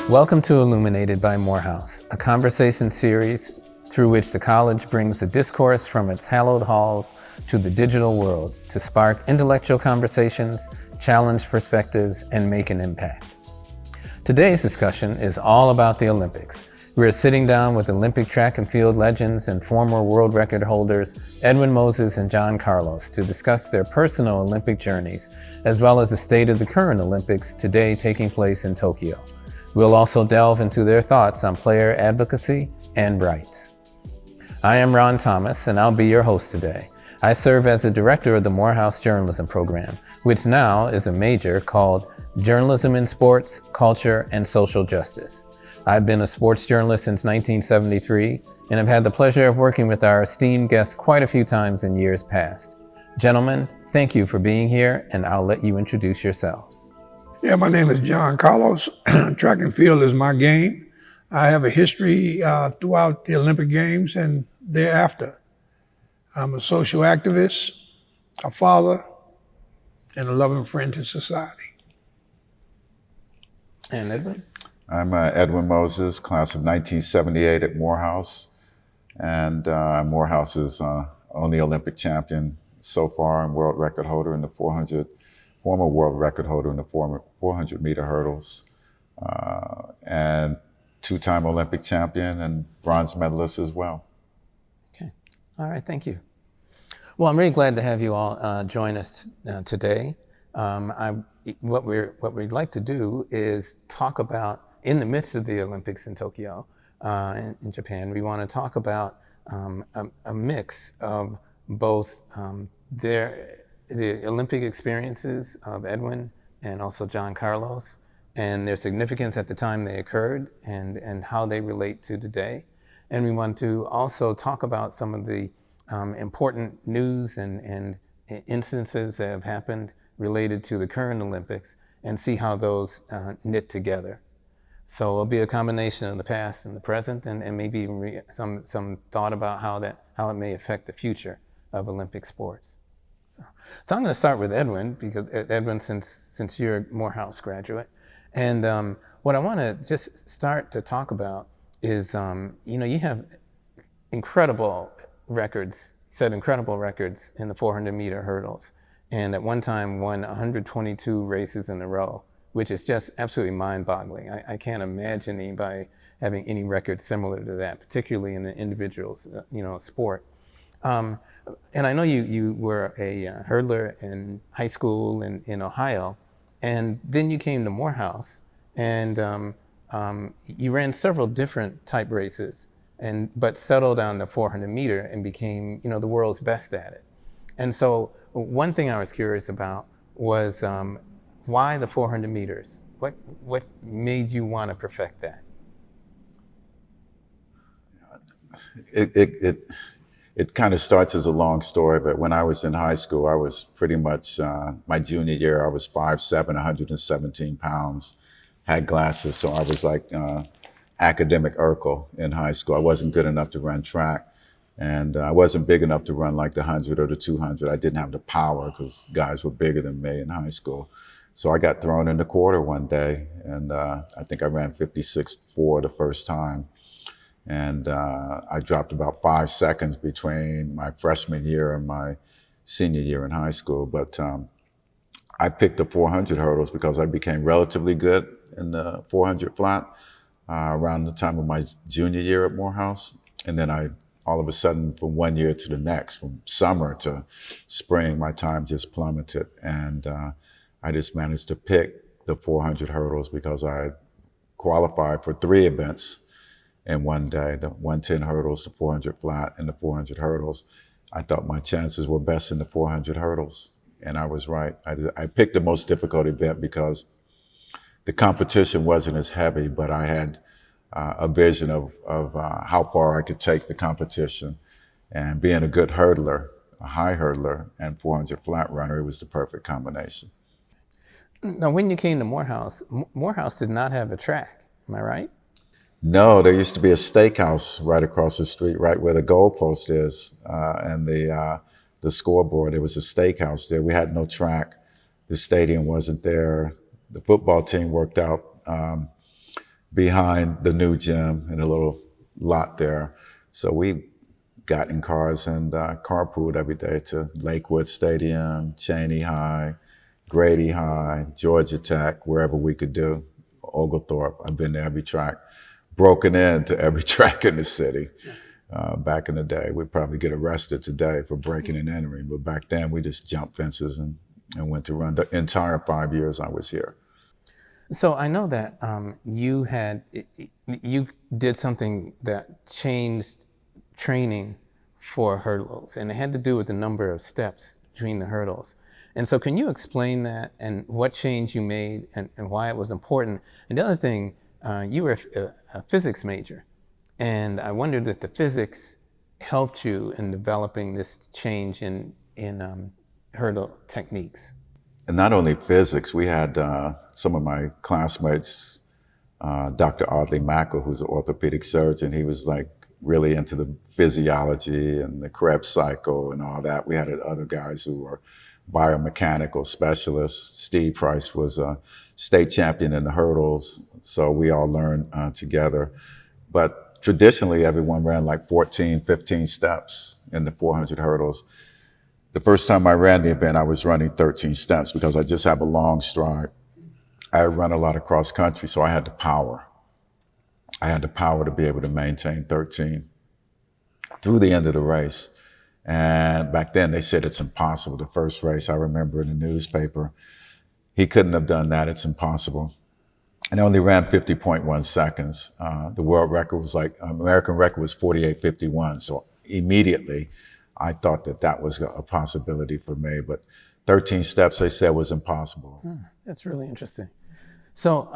Welcome to Illuminated by Morehouse, a conversation series through which the college brings the discourse from its hallowed halls to the digital world to spark intellectual conversations, challenge perspectives, and make an impact. Today's discussion is all about the Olympics. We're sitting down with Olympic track and field legends and former world record holders Edwin Moses and John Carlos to discuss their personal Olympic journeys, as well as the state of the current Olympics today taking place in Tokyo. We'll also delve into their thoughts on player advocacy and rights. I am Ron Thomas, and I'll be your host today. I serve as the director of the Morehouse Journalism Program, which now is a major called Journalism in Sports, Culture, and Social Justice. I've been a sports journalist since 1973, and have had the pleasure of working with our esteemed guests quite a few times in years past. Gentlemen, thank you for being here, and I'll let you introduce yourselves. Yeah, my name is John Carlos. Track and field is my game. I have a history throughout the Olympic Games and thereafter. I'm a social activist, a father, and a loving friend to society. And Edwin? I'm Edwin Moses, class of 1978 at Morehouse. And Morehouse is only Olympic champion so far and world record holder in the former world record holder in the 400 meter hurdles, and two-time Olympic champion and bronze medalist as well. Okay, all right, thank you. Well, I'm really glad to have you all join us today. What we'd like to do is talk about, in the midst of the Olympics in Tokyo, in Japan, we want to talk about a mix of both the Olympic experiences of Edwin and also John Carlos, and their significance at the time they occurred and how they relate to today. And we want to also talk about some of the important news and instances that have happened related to the current Olympics and see how those knit together. So it'll be a combination of the past and the present, and maybe even some thought about how it may affect the future of Olympic sports. So I'm going to start with Edwin, because Edwin, since you're a Morehouse graduate, and what I want to just start to talk about is, you have incredible records, set incredible records in the 400 meter hurdles, and at one time won 122 races in a row, which is just absolutely mind-boggling. I can't imagine anybody having any record similar to that, particularly in the individual's, sport. And I know you were a hurdler in high school in Ohio, and then you came to Morehouse, and you ran several different type races, but settled on the 400 meter and became the world's best at it. And so one thing I was curious about was why the 400 meters? What made you want to perfect that? It kind of starts as a long story, but when I was in high school, I was pretty much, my junior year, I was 5'7", 117 pounds, had glasses, so I was like academic Urkel in high school. I wasn't good enough to run track, and I wasn't big enough to run like the 100 or the 200. I didn't have the power because guys were bigger than me in high school. So I got thrown in the quarter one day, and I think I ran 56.4 the first time. And I dropped about 5 seconds between my freshman year and my senior year in high school. But I picked the 400 hurdles because I became relatively good in the 400 flat around the time of my junior year at Morehouse. And then all of a sudden, from one year to the next, from summer to spring, my time just plummeted. And I just managed to pick the 400 hurdles because I qualified for 3 events in one day, the 110 hurdles, the 400 flat, and the 400 hurdles. I thought my chances were best in the 400 hurdles, and I was right. I picked the most difficult event because the competition wasn't as heavy, but I had a vision of how far I could take the competition. And being a good hurdler, a high hurdler, and 400 flat runner, it was the perfect combination. Now, when you came to Morehouse, Morehouse did not have a track, am I right? No, there used to be a steakhouse right across the street, right where the goalpost is, and the scoreboard. There was a steakhouse there. We had no track. The stadium wasn't there. The football team worked out behind the new gym in a little lot there. So we got in cars and carpooled every day to Lakewood Stadium, Cheney High, Grady High, Georgia Tech, wherever we could do. Oglethorpe, I've been to every track, broken into every track in the city. Back in the day, we'd probably get arrested today for breaking and entering, but back then we just jumped fences and went to run the entire 5 years I was here. So I know that you did something that changed training for hurdles, and it had to do with the number of steps between the hurdles. And so can you explain that and what change you made and why it was important? And the other thing, you were a physics major, and I wondered if the physics helped you in developing this change in hurdle techniques. And not only physics, we had some of my classmates, Dr. Audley Mackle, who's an orthopedic surgeon. He was like really into the physiology and the Krebs cycle and all that. We had other guys who were biomechanical specialists. Steve Price was a state champion in the hurdles, so we all learned together. But traditionally, everyone ran like 14, 15 steps in the 400 hurdles. The first time I ran the event, I was running 13 steps because I just have a long stride. I run a lot of cross country, so I had the power. I had the power to be able to maintain 13 through the end of the race. And back then they said it's impossible. The first race, I remember in the newspaper, he couldn't have done that, it's impossible. And I only ran 50.1 seconds. The world record was American record was 48:51. So immediately I thought that was a possibility for me, but 13 steps they said was impossible. That's really interesting. So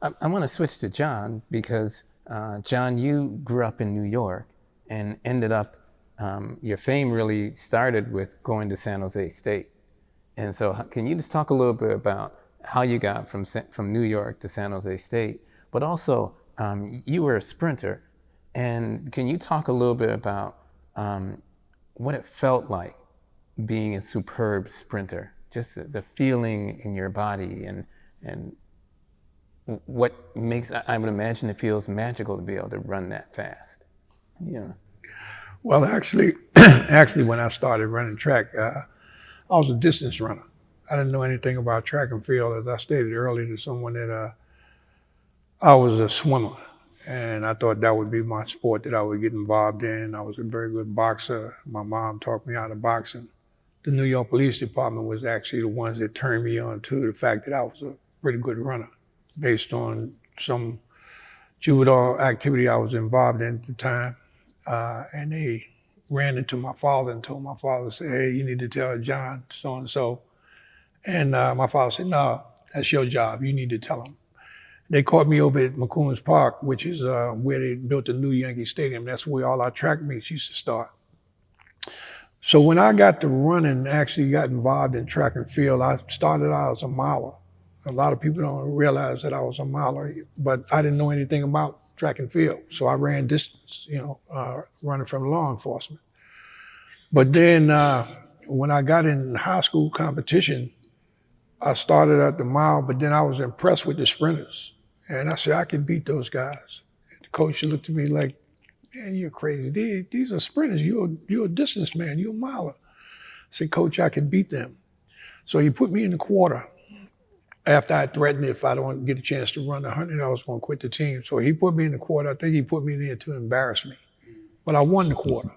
I want to switch to John because John, you grew up in New York and ended up, your fame really started with going to San Jose State. And so can you just talk a little bit about how you got from New York to San Jose State, but also you were a sprinter. And can you talk a little bit about what it felt like being a superb sprinter, just the feeling in your body and what makes, I would imagine it feels magical to be able to run that fast. Yeah. Well, actually, when I started running track, I was a distance runner. I didn't know anything about track and field. As I stated earlier to someone that I was a swimmer, and I thought that would be my sport that I would get involved in. I was a very good boxer. My mom taught me how to box, and the New York Police Department was actually the ones that turned me on to the fact that I was a pretty good runner based on some juvenile activity I was involved in at the time. And they ran into my father and told my father, say, hey, you need to tell John so-and-so. And my father said, no, that's your job. You need to tell him. They caught me over at McCombs Park, which is where they built the new Yankee Stadium. That's where all our track meets used to start. So when I got to running, actually got involved in track and field, I started out as a miler. A lot of people don't realize that I was a miler, but I didn't know anything about track and field. So I ran distance, running from law enforcement. But then when I got in high school competition, I started at the mile, but then I was impressed with the sprinters. And I said, I can beat those guys. And the coach looked at me like, man, you're crazy. These are sprinters. You're a distance man. You're a miler. I said, Coach, I can beat them. So he put me in the quarter. After I threatened if I don't get a chance to run 100, I was going to quit the team. So he put me in the quarter. I think he put me in there to embarrass me. But I won the quarter.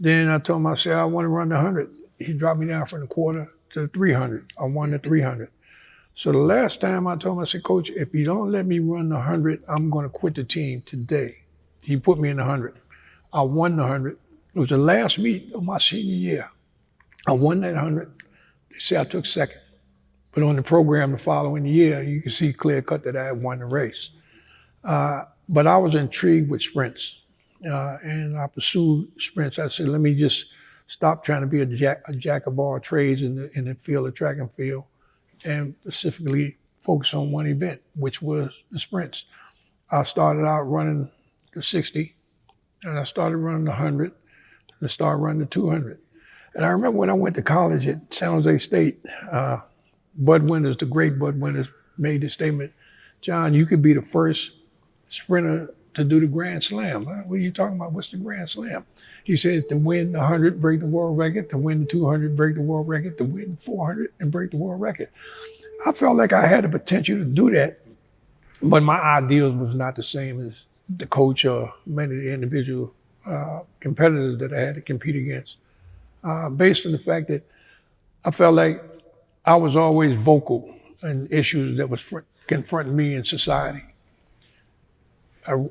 Then I told him, I said, I want to run the 100. He dropped me down from the quarter to the 300. I won the 300. So the last time I told him, I said, Coach, if you don't let me run the 100, I'm going to quit the team today. He put me in the 100. I won the 100. It was the last meet of my senior year. I won that 100. They say I took second. But on the program the following year, you can see clear cut that I had won the race. But I was intrigued with sprints. And I pursued sprints. I said, let me just stop trying to be a jack of all trades in the field of track and field and specifically focus on one event, which was the sprints. I started out running the 60, and I started running the 100, and started running the 200. And I remember when I went to college at San Jose State, Bud Winters, the great Bud Winters, made the statement John, you could be the first sprinter to do the Grand Slam. What are you talking about? What's the Grand Slam? He said to win the 100, break the world record, to win the 200, break the world record, to win 400 and break the world record. I felt like I had the potential to do that, but my ideals was not the same as the coach or many of the individual competitors that I had to compete against. Based on the fact that I felt like I was always vocal in issues that was confronting me in society.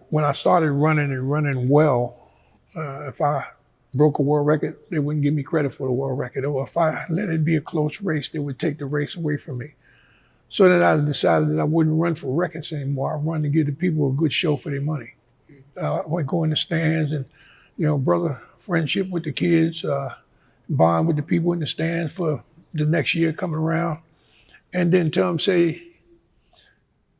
When I started running and running well, if I broke a world record, they wouldn't give me credit for the world record. Or if I let it be a close race, they would take the race away from me. So then I decided that I wouldn't run for records anymore. I'd run to give the people a good show for their money. I would go in the stands and, brother friendship with the kids, bond with the people in the stands for the next year coming around. And then tell them, say,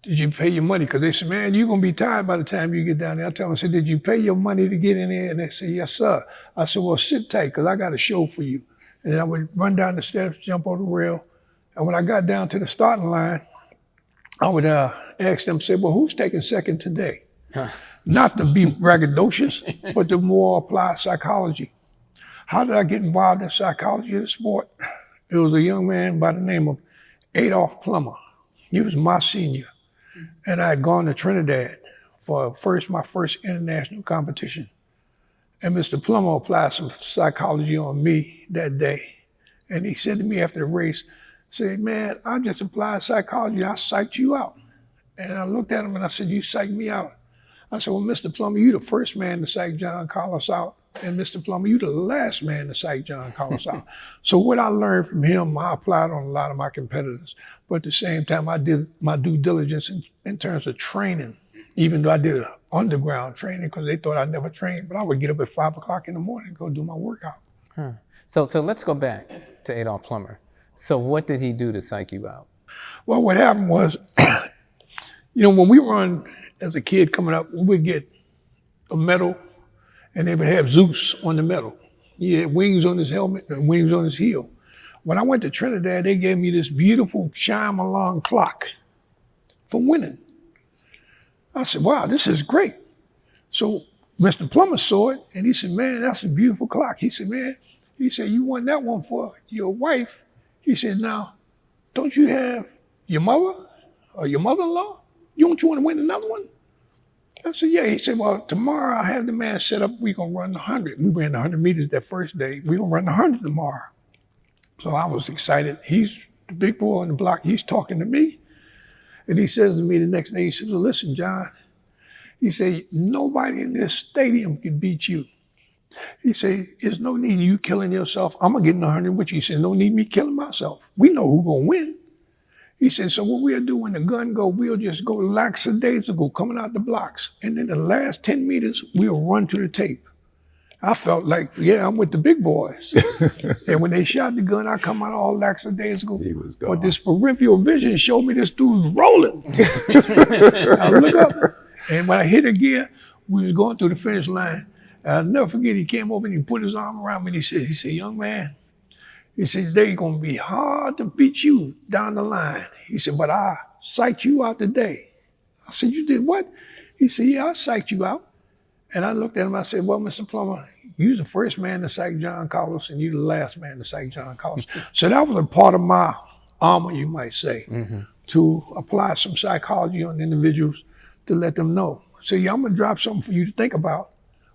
did you pay your money? Because they said, man, you're going to be tired by the time you get down there. I tell them, I said, did you pay your money to get in there? And they said, yes, sir. I said, well, sit tight because I got a show for you. And then I would run down the steps, jump on the rail. And when I got down to the starting line, I would ask them, say, well, who's taking second today? Not to be braggadocious, but to more apply psychology. How did I get involved in psychology of the sport? It was a young man by the name of Adolph Plummer. He was my senior. And I had gone to Trinidad for my first international competition. And Mr. Plummer applied some psychology on me that day. And he said to me after the race, said, man, I just applied psychology. I psyched you out. And I looked at him and I said, you psyched me out. I said, well, Mr. Plummer, you the first man to psych John Carlos out. And Mr. Plummer, you the last man to psych John Carlos out. So what I learned from him, I applied on a lot of my competitors. But at the same time, I did my due diligence in terms of training, even though I did underground training because they thought I never trained. But I would get up at 5 o'clock in the morning and go do my workout. Huh. So let's go back to Adolph Plummer. So what did he do to psych you out? Well, what happened was, when we run as a kid coming up, we would get a medal and they would have Zeus on the medal. He had wings on his helmet and wings on his heel. When I went to Trinidad, they gave me this beautiful chime alarm clock for winning. I said, wow, this is great. So Mr. Plummer saw it and he said, man, that's a beautiful clock. He said, man, you won that one for your wife. He said, now, don't you have your mother or your mother-in-law? Don't you want to win another one? I said, yeah. He said, well, tomorrow I have the man set up. We're going to run the 100. We ran the 100 meters that first day. We're going to run the 100 tomorrow. So I was excited. He's the big boy on the block. He's talking to me. And he says to me the next day, he says, well, listen, John. He said, nobody in this stadium can beat you. He said, there's no need you killing yourself. I'm going to get in the 100 with you. He said, no need me killing myself. We know who's going to win. He said, so what we'll do when the gun go, we'll just go lackadaisical coming out the blocks. And then the last 10 meters, we'll run to the tape. I felt like, yeah, I'm with the big boys. And when they shot the gun, I come out all lackadaisical. He was gone. But this peripheral vision showed me this dude's rolling. I look up, and when I hit a gear, we was going through the finish line. I'll never forget, he came over and he put his arm around me and he said, young man, he said, they're going to be hard to beat you down the line. He said, but I psyched you out today. I said, you did what? He said, yeah, I psyched you out. And I looked at him, I said, well, Mr. Plummer, you're the first man to psych John Carlos and you're the last man to psych John Carlos. So that was a part of my armor, you might say, to apply some psychology on individuals to let them know. So yeah, I'm going to drop something for you to think about.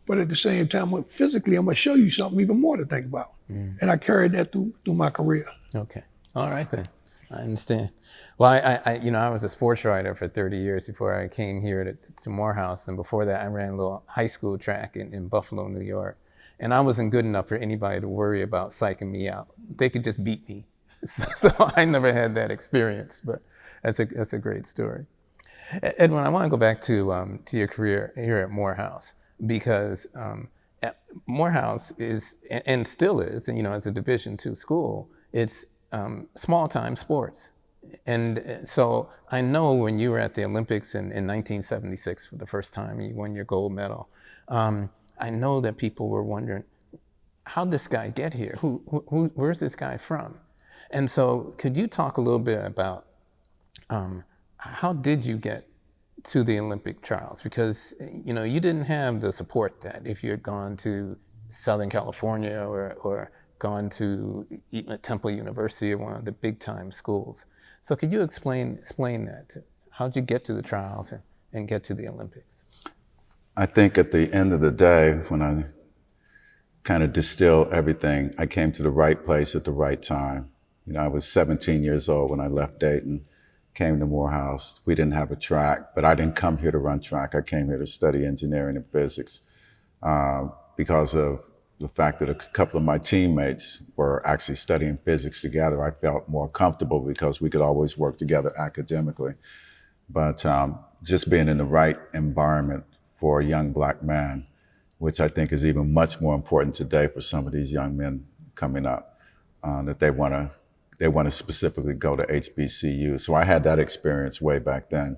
But at the same time, physically, I'm going to show you something even more to think about. And I carried that through my career. Okay. All right, then. I understand. Well, I was a sports writer for 30 years before I came here to Morehouse. And before that, I ran a little high school track in Buffalo, New York. And I wasn't good enough for anybody to worry about psyching me out. They could just beat me. So I never had that experience. But that's a great story. Edwin, I want to go back to your career here at Morehouse. Because Morehouse is, and still is, as a Division II school, it's small-time sports. And so I know when you were at the Olympics in 1976 for the first time, you won your gold medal. I know that people were wondering, how'd this guy get here? Where's this guy from? And so could you talk a little bit about how did you get to the Olympic trials? Because, you know, you didn't have the support that if you had gone to Southern California or gone to Temple University or one of the big time schools. So could you explain that? How'd you get to the trials and get to the Olympics? I think at the end of the day, when I kind of distill everything, I came to the right place at the right time. You know, I was 17 years old when I left Dayton, came to Morehouse. We didn't have a track, but I didn't come here to run track. I came here to study engineering and physics because of the fact that a couple of my teammates were actually studying physics together. I felt more comfortable because we could always work together academically. But just being in the right environment for a young Black man, which I think is even much more important today for some of these young men coming up, that they want to specifically go to HBCU. So I had that experience way back then.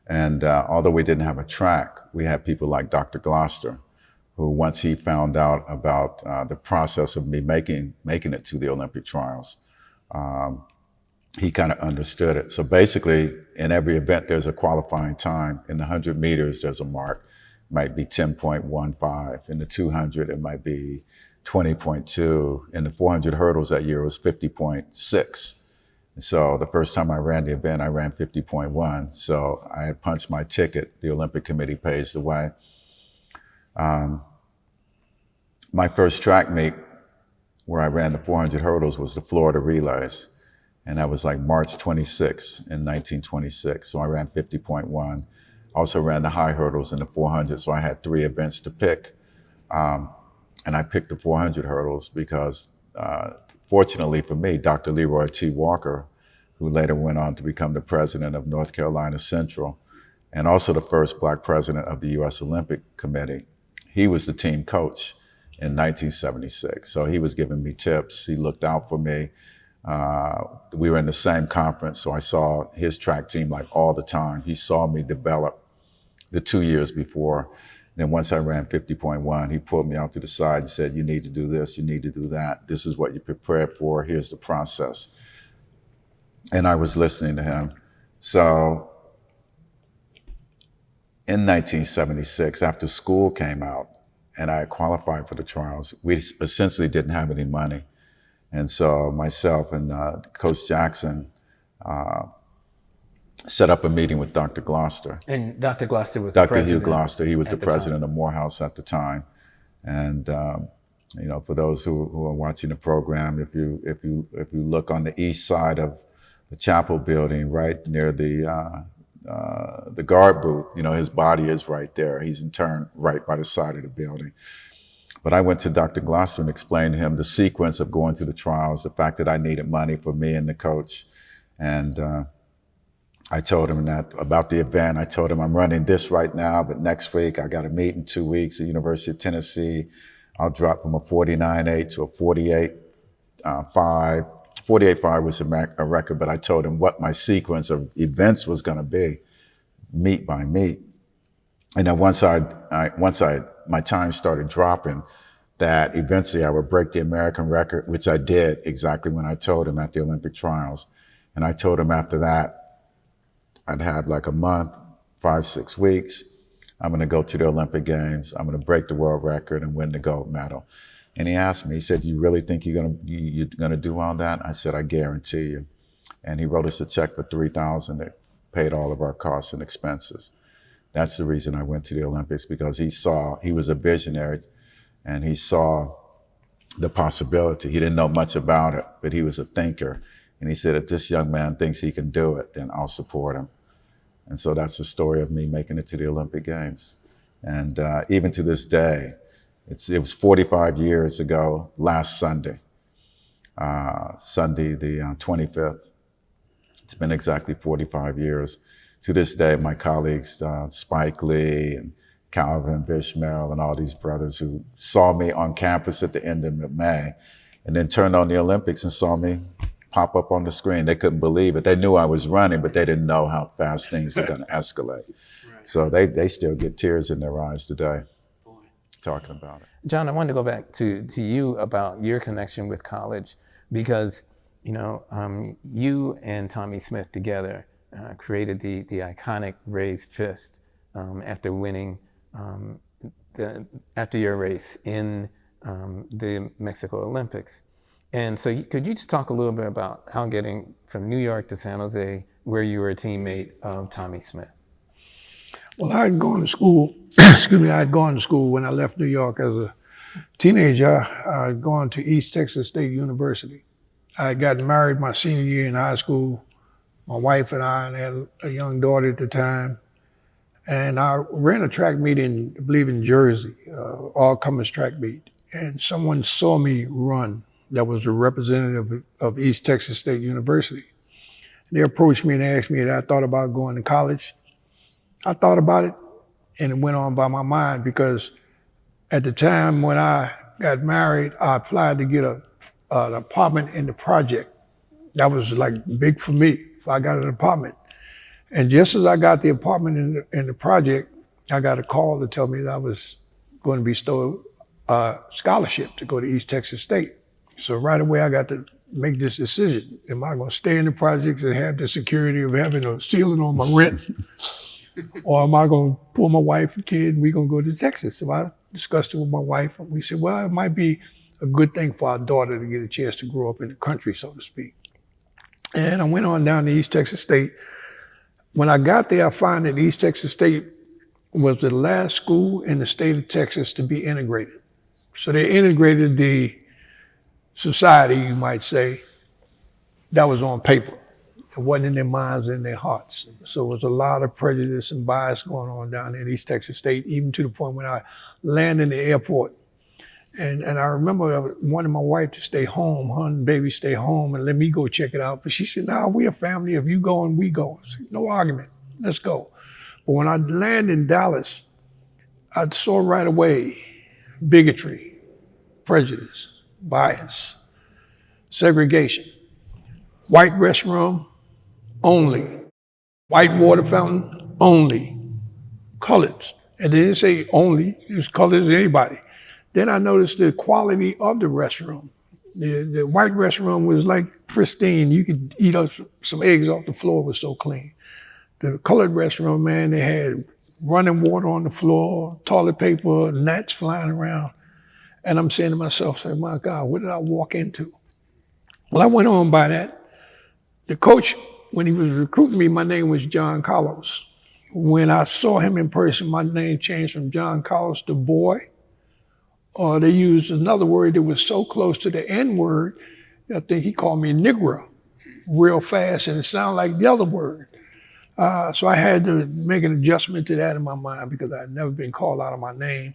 And although we didn't have a track, we had people like Dr. Gloucester, who once he found out about the process of me making it to the Olympic trials, he kind of understood it. So basically, in every event, there's a qualifying time. In the 100 meters, there's a mark. It might be 10.15. In the 200, it might be 20.2. In the 400 hurdles that year, it was 50.6. So the first time I ran the event, I ran 50.1. So I had punched my ticket. The Olympic Committee pays the way. My first track meet where I ran the 400 hurdles was the Florida Relays. And that was like March 26 in 1926. So I ran 50.1. Also ran the high hurdles in the 400. So I had 3 events to pick. And I picked the 400 hurdles because, fortunately for me, Dr. Leroy T. Walker, who later went on to become the president of North Carolina Central, and also the first Black president of the U.S. Olympic Committee, he was the team coach in 1976. So he was giving me tips. He looked out for me. We were in the same conference, so I saw his track team like all the time. He saw me develop the 2 years before. Then once I ran 50.1, he pulled me out to the side and said, you need to do this, you need to do that. This is what you prepared for. Here's the process. And I was listening to him. So in 1976, after school came out and I qualified for the trials, we essentially didn't have any money. And so myself and Coach Jackson set up a meeting with Dr. Gloucester. And Dr. Gloucester was the Dr. president. Hugh Gloucester, he was the president time. of Morehouse at the time. And you know, for those who are watching the program, if you look on the east side of the chapel building, right near the guard booth, you know, his body is right there. He's interned right by the side of the building. But I went to Dr. Gloucester and explained to him the sequence of going to the trials, the fact that I needed money for me and the coach. And I told him that about the event. I told him I'm running this right now, but next week I got a meet in 2 weeks at the University of Tennessee. I'll drop from a 49.8 to a 48.5. 48.5 was a record, but I told him what my sequence of events was going to be, meet by meet. And then once my time started dropping, that eventually I would break the American record, which I did exactly when I told him at the Olympic trials. And I told him after that, I'd have like a month, 5-6 weeks. I'm going to go to the Olympic Games. I'm going to break the world record and win the gold medal. And he asked me, he said, do you really think you're going to do all that? I said, I guarantee you. And he wrote us a check for $3,000 that paid all of our costs and expenses. That's the reason I went to the Olympics, because he was a visionary and he saw the possibility. He didn't know much about it, but he was a thinker. And he said, if this young man thinks he can do it, then I'll support him. And so that's the story of me making it to the Olympic Games. And even to this day, it was 45 years ago last Sunday, Sunday the 25th. It's been exactly 45 years. To this day, my colleagues, Spike Lee and Calvin Bishmael and all these brothers who saw me on campus at the end of May and then turned on the Olympics and saw me pop up on the screen. They couldn't believe it. They knew I was running, but they didn't know how fast things were going to escalate. Right. So they still get tears in their eyes today. Boy. Talking about it. John, I wanted to go back to you about your connection with college, because, you know, you and Tommy Smith together created the iconic raised fist after winning after your race in the Mexico Olympics. And so could you just talk a little bit about how getting from New York to San Jose, where you were a teammate of Tommie Smith? Well, I had gone to school, excuse me, I had gone to school when I left New York as a teenager. I had gone to East Texas State University. I had gotten married my senior year in high school. My wife and I had a young daughter at the time. And I ran a track meet I believe in Jersey, all-comers track meet. And someone saw me run that was a representative of East Texas State University. They approached me and asked me if I thought about going to college. I thought about it, and it went on by my mind because at the time when I got married, I applied to get an apartment in the project. That was like big for me, if I got an apartment. And just as I got the apartment in the project, I got a call to tell me that I was going to be bestowed a scholarship to go to East Texas State. So right away, I got to make this decision. Am I going to stay in the projects and have the security of having a ceiling on my rent? Or am I going to pull my wife and kid and we're going to go to Texas? So I discussed it with my wife and we said, well, it might be a good thing for our daughter to get a chance to grow up in the country, so to speak. And I went on down to East Texas State. When I got there, I found that East Texas State was the last school in the state of Texas to be integrated. So they integrated the society, you might say, that was on paper. It wasn't in their minds and their hearts. So there was a lot of prejudice and bias going on down there in East Texas State, even to the point when I landed in the airport. And I remember I wanted my wife to stay home, her and baby stay home and let me go check it out. But she said, no, we're a family. If you go and we go. I said, no argument, let's go. But when I landed in Dallas, I saw right away bigotry, prejudice, bias, segregation. White restroom, only. White water fountain, only. Coloreds. And they didn't say only, it was colored as anybody. Then I noticed the quality of the restroom. The white restroom was like pristine. You could eat up some eggs off the floor, it was so clean. The colored restroom, man, they had running water on the floor, toilet paper, gnats flying around. And I'm saying to myself, my God, what did I walk into? Well, I went on by that. The coach, when he was recruiting me, my name was John Carlos. When I saw him in person, my name changed from John Carlos to Boy. Or they used another word that was so close to the N word, I think he called me Negro real fast, and it sounded like the other word. So I had to make an adjustment to that in my mind because I had never been called out of my name.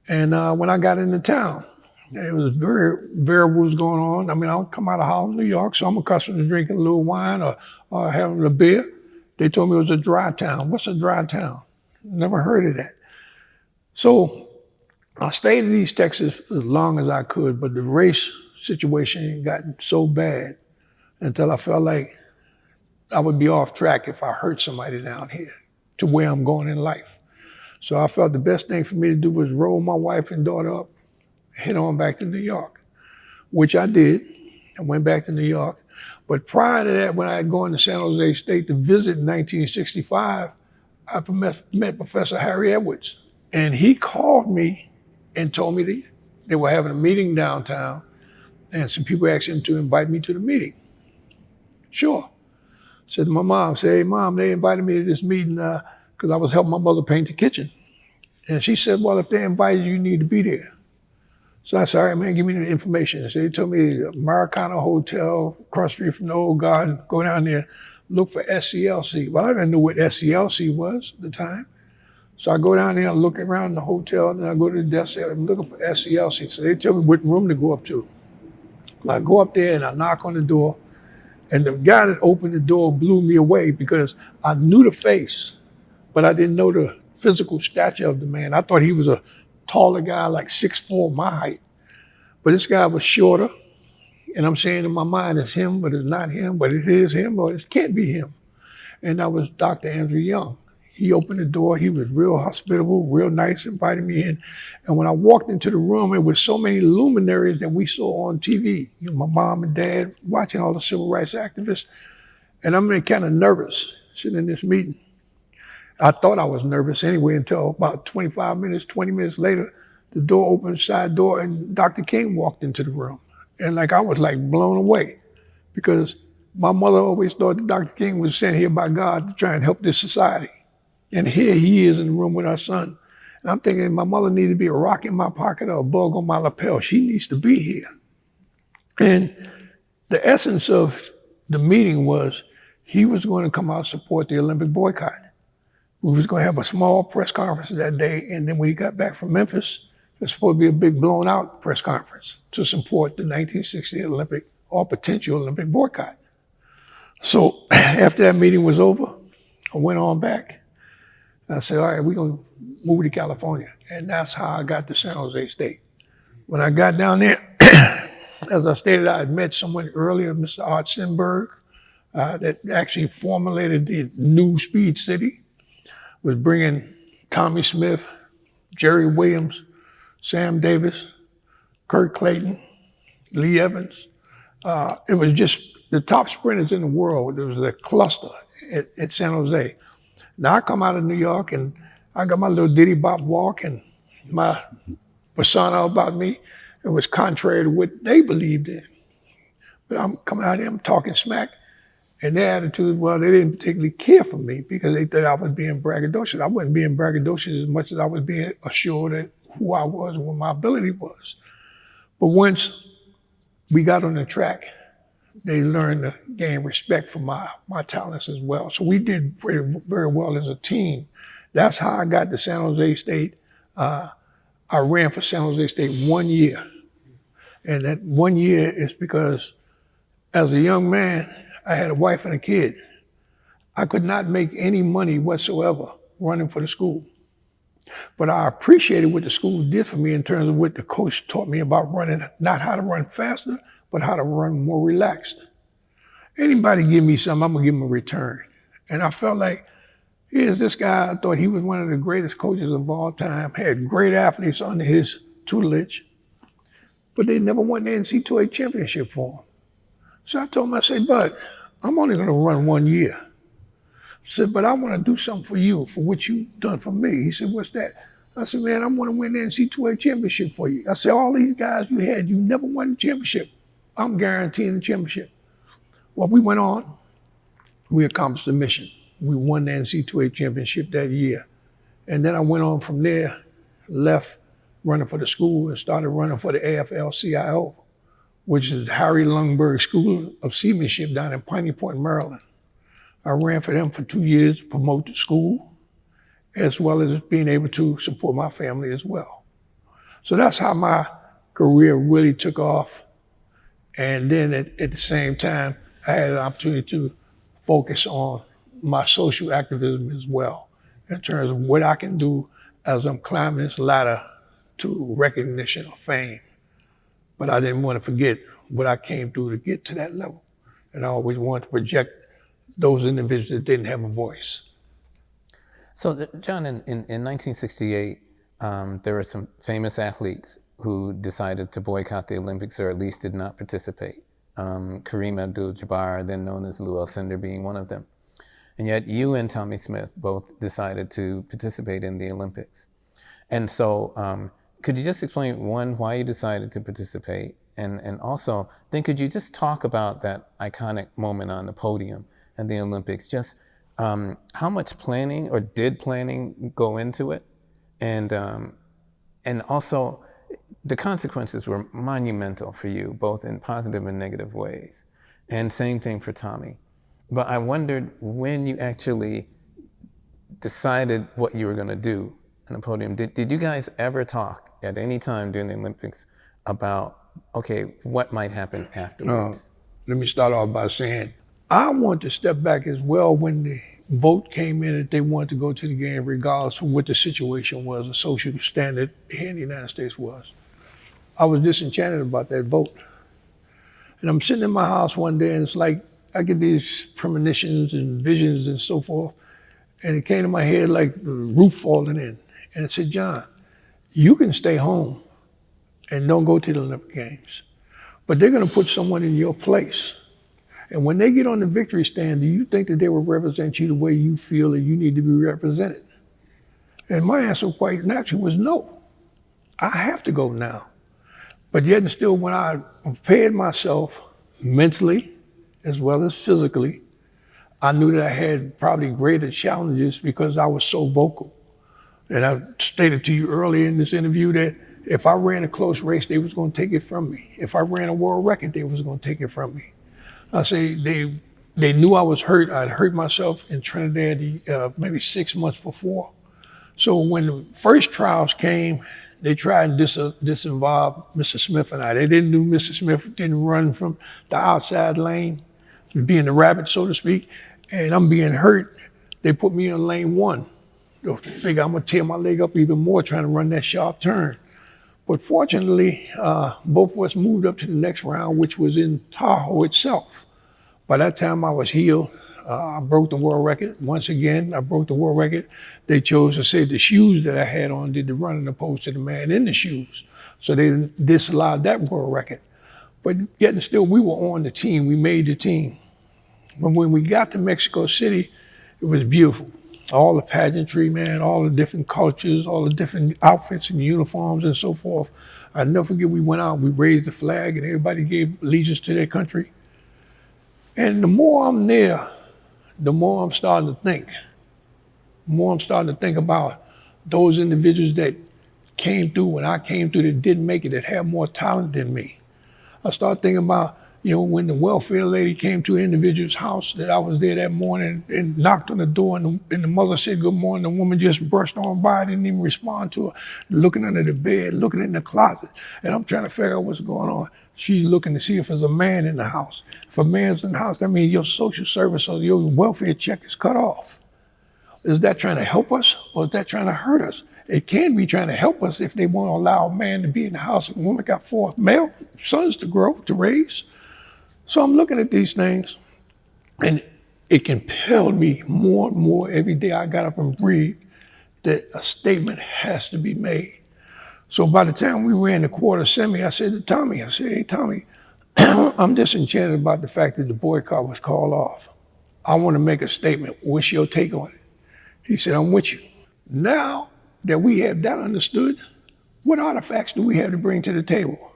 And when I got into town, it was very variables going on. I mean, I come out of Harlem, New York, so I'm accustomed to drinking a little wine or having a beer. They told me it was a dry town. What's a dry town? Never heard of that. So I stayed in East Texas as long as I could, but the race situation had gotten so bad until I felt like I would be off track if I hurt somebody down here to where I'm going in life. So I felt the best thing for me to do was roll my wife and daughter up, head on back to New York, which I did. I went back to New York. But prior to that, when I had gone to San Jose State to visit in 1965, I met Professor Harry Edwards. And he called me and told me they were having a meeting downtown and some people asked him to invite me to the meeting. Sure. Said to my mom, hey, Mom, they invited me to this meeting because I was helping my mother paint the kitchen. And she said, well, if they invited you, you need to be there. So I said, all right, man, give me the information. So they told me the Americana Hotel, across the street from the Old Garden, go down there, look for SCLC. Well, I didn't know what SCLC was at the time. So I go down there and look around the hotel, and then I go to the desk, I'm looking for SCLC. So they tell me what room to go up to. I go up there and I knock on the door, and the guy that opened the door blew me away because I knew the face, but I didn't know the physical stature of the man. I thought he was a taller guy, like 6'4", my height. But this guy was shorter, and I'm saying in my mind, it's him, but it's not him, but it is him, or it can't be him. And that was Dr. Andrew Young. He opened the door, he was real hospitable, real nice, invited me in. And when I walked into the room, it was so many luminaries that we saw on TV. You know, my mom and dad watching all the civil rights activists. And I'm kind of nervous sitting in this meeting. I thought I was nervous anyway until about 25 minutes, 20 minutes later, the door opened, side door, and Dr. King walked into the room. And I was blown away, because my mother always thought that Dr. King was sent here by God to try and help this society. And here he is in the room with our son. And I'm thinking my mother needs to be a rock in my pocket or a bug on my lapel. She needs to be here. And the essence of the meeting was he was going to come out and support the Olympic boycott. We was going to have a small press conference that day, and then when he got back from Memphis, it was supposed to be a big blown out press conference to support the 1968 Olympic or potential Olympic boycott. So after that meeting was over, I went on back. I said, all right, we're going to move to California. And that's how I got to San Jose State. When I got down there, as I stated, I had met someone earlier, Mr. Art Sinberg, that actually formulated the new Speed City, was bringing Tommy Smith, Jerry Williams, Sam Davis, Kurt Clayton, Lee Evans. It was just the top sprinters in the world. There was a cluster at San Jose. Now I come out of New York and I got my little diddy bop walk, and my persona about me, it was contrary to what they believed in. But I'm coming out here, I'm talking smack, and their attitude, well, they didn't particularly care for me because they thought I was being braggadocious. I wasn't being braggadocious as much as I was being assured of who I was and what my ability was. But once we got on the track, they learned to gain respect for my talents as well. So we did very well as a team. That's how I got to San Jose State. I ran for San Jose State 1 year. And that 1 year is because as a young man, I had a wife and a kid. I could not make any money whatsoever running for the school. But I appreciated what the school did for me in terms of what the coach taught me about running, not how to run faster, but how to run more relaxed. Anybody give me something, I'm gonna give them a return. And I felt like, here's this guy, I thought he was one of the greatest coaches of all time, had great athletes under his tutelage, but they never won the NCAA championship for him. So I told him, I said, Bud, I'm only gonna run 1 year. I said, but I wanna do something for you, for what you've done for me. He said, what's that? I said, man, I wanna win the NCAA championship for you. I said, all these guys you had, you never won the championship. I'm guaranteeing the championship. Well, we went on, we accomplished the mission. We won the NCAA championship that year. And then I went on from there, left running for the school and started running for the AFL-CIO, which is the Harry Lundberg School of Seamanship down in Piney Point, Maryland. I ran for them for 2 years to promote the school, as well as being able to support my family as well. So that's how my career really took off. And then at the same time, I had an opportunity to focus on my social activism as well, in terms of what I can do as I'm climbing this ladder to recognition or fame. But I didn't want to forget what I came through to get to that level. And I always wanted to project those individuals that didn't have a voice. So, John, in 1968, there were some famous athletes who decided to boycott the Olympics, or at least did not participate. Kareem Abdul-Jabbar, then known as Lou Alcindor, being one of them. And yet you and Tommy Smith both decided to participate in the Olympics. And so could you just explain, one, why you decided to participate? And also, then could you just talk about that iconic moment on the podium at the Olympics? Just how much planning, or did planning go into it? And also, the consequences were monumental for you, both in positive and negative ways. And same thing for Tommy. But I wondered, when you actually decided what you were going to do on the podium, did you guys ever talk at any time during the Olympics about, okay, what might happen afterwards? Let me start off by saying, I want to step back as well when the vote came in that they wanted to go to the game regardless of what the situation was, the social standard here in the United States was. I was disenchanted about that vote. And I'm sitting in my house one day and it's like, I get these premonitions and visions and so forth. And it came to my head like the roof falling in. And it said, John, you can stay home and don't go to the Olympic Games, but they're gonna put someone in your place. And when they get on the victory stand, do you think that they will represent you the way you feel that you need to be represented? And my answer quite naturally was no. I have to go now. But yet and still, when I prepared myself mentally as well as physically, I knew that I had probably greater challenges because I was so vocal. And I stated to you earlier in this interview that if I ran a close race, they was going to take it from me. If I ran a world record, they was going to take it from me. I say they knew I was hurt. I'd hurt myself in Trinidad maybe 6 months before. So when the first trials came, they tried and disinvolve Mr. Smith and I. They didn't do Mr. Smith didn't run from the outside lane, being the rabbit, so to speak, and I'm being hurt. They put me in lane 1. So figure I'm gonna tear my leg up even more trying to run that sharp turn. But fortunately, both of us moved up to the next round, which was in Tahoe itself. By that time I was healed. I broke the world record. Once again, I broke the world record. They chose to say the shoes that I had on did the running opposed to the man in the shoes. So they disallowed that world record. But yet and still, we were on the team. We made the team. But when we got to Mexico City, it was beautiful. All the pageantry, man, all the different cultures, all the different outfits and uniforms and so forth. I'll never forget, we went out, we raised the flag and everybody gave allegiance to their country. And the more I'm there, the more I'm starting to think. The more I'm starting to think about those individuals that came through when I came through that didn't make it, that had more talent than me. I started thinking about, when the welfare lady came to an individual's house that I was there that morning and knocked on the door and the mother said good morning, the woman just brushed on by, didn't even respond to her, looking under the bed, looking in the closet. And I'm trying to figure out what's going on. She's looking to see if there's a man in the house. If a man's in the house, that means your social service or your welfare check is cut off. Is that trying to help us or is that trying to hurt us? It can be trying to help us if they won't allow a man to be in the house and a woman got 4 male sons to grow, to raise. So I'm looking at these things and it compelled me more and more every day I got up and breathed that a statement has to be made. So by the time we ran the quarter semi, I said to Tommy, hey, Tommy, I'm disenchanted about the fact that the boycott was called off. I want to make a statement. What's your take on it? He said, I'm with you. Now that we have that understood, what artifacts do we have to bring to the table?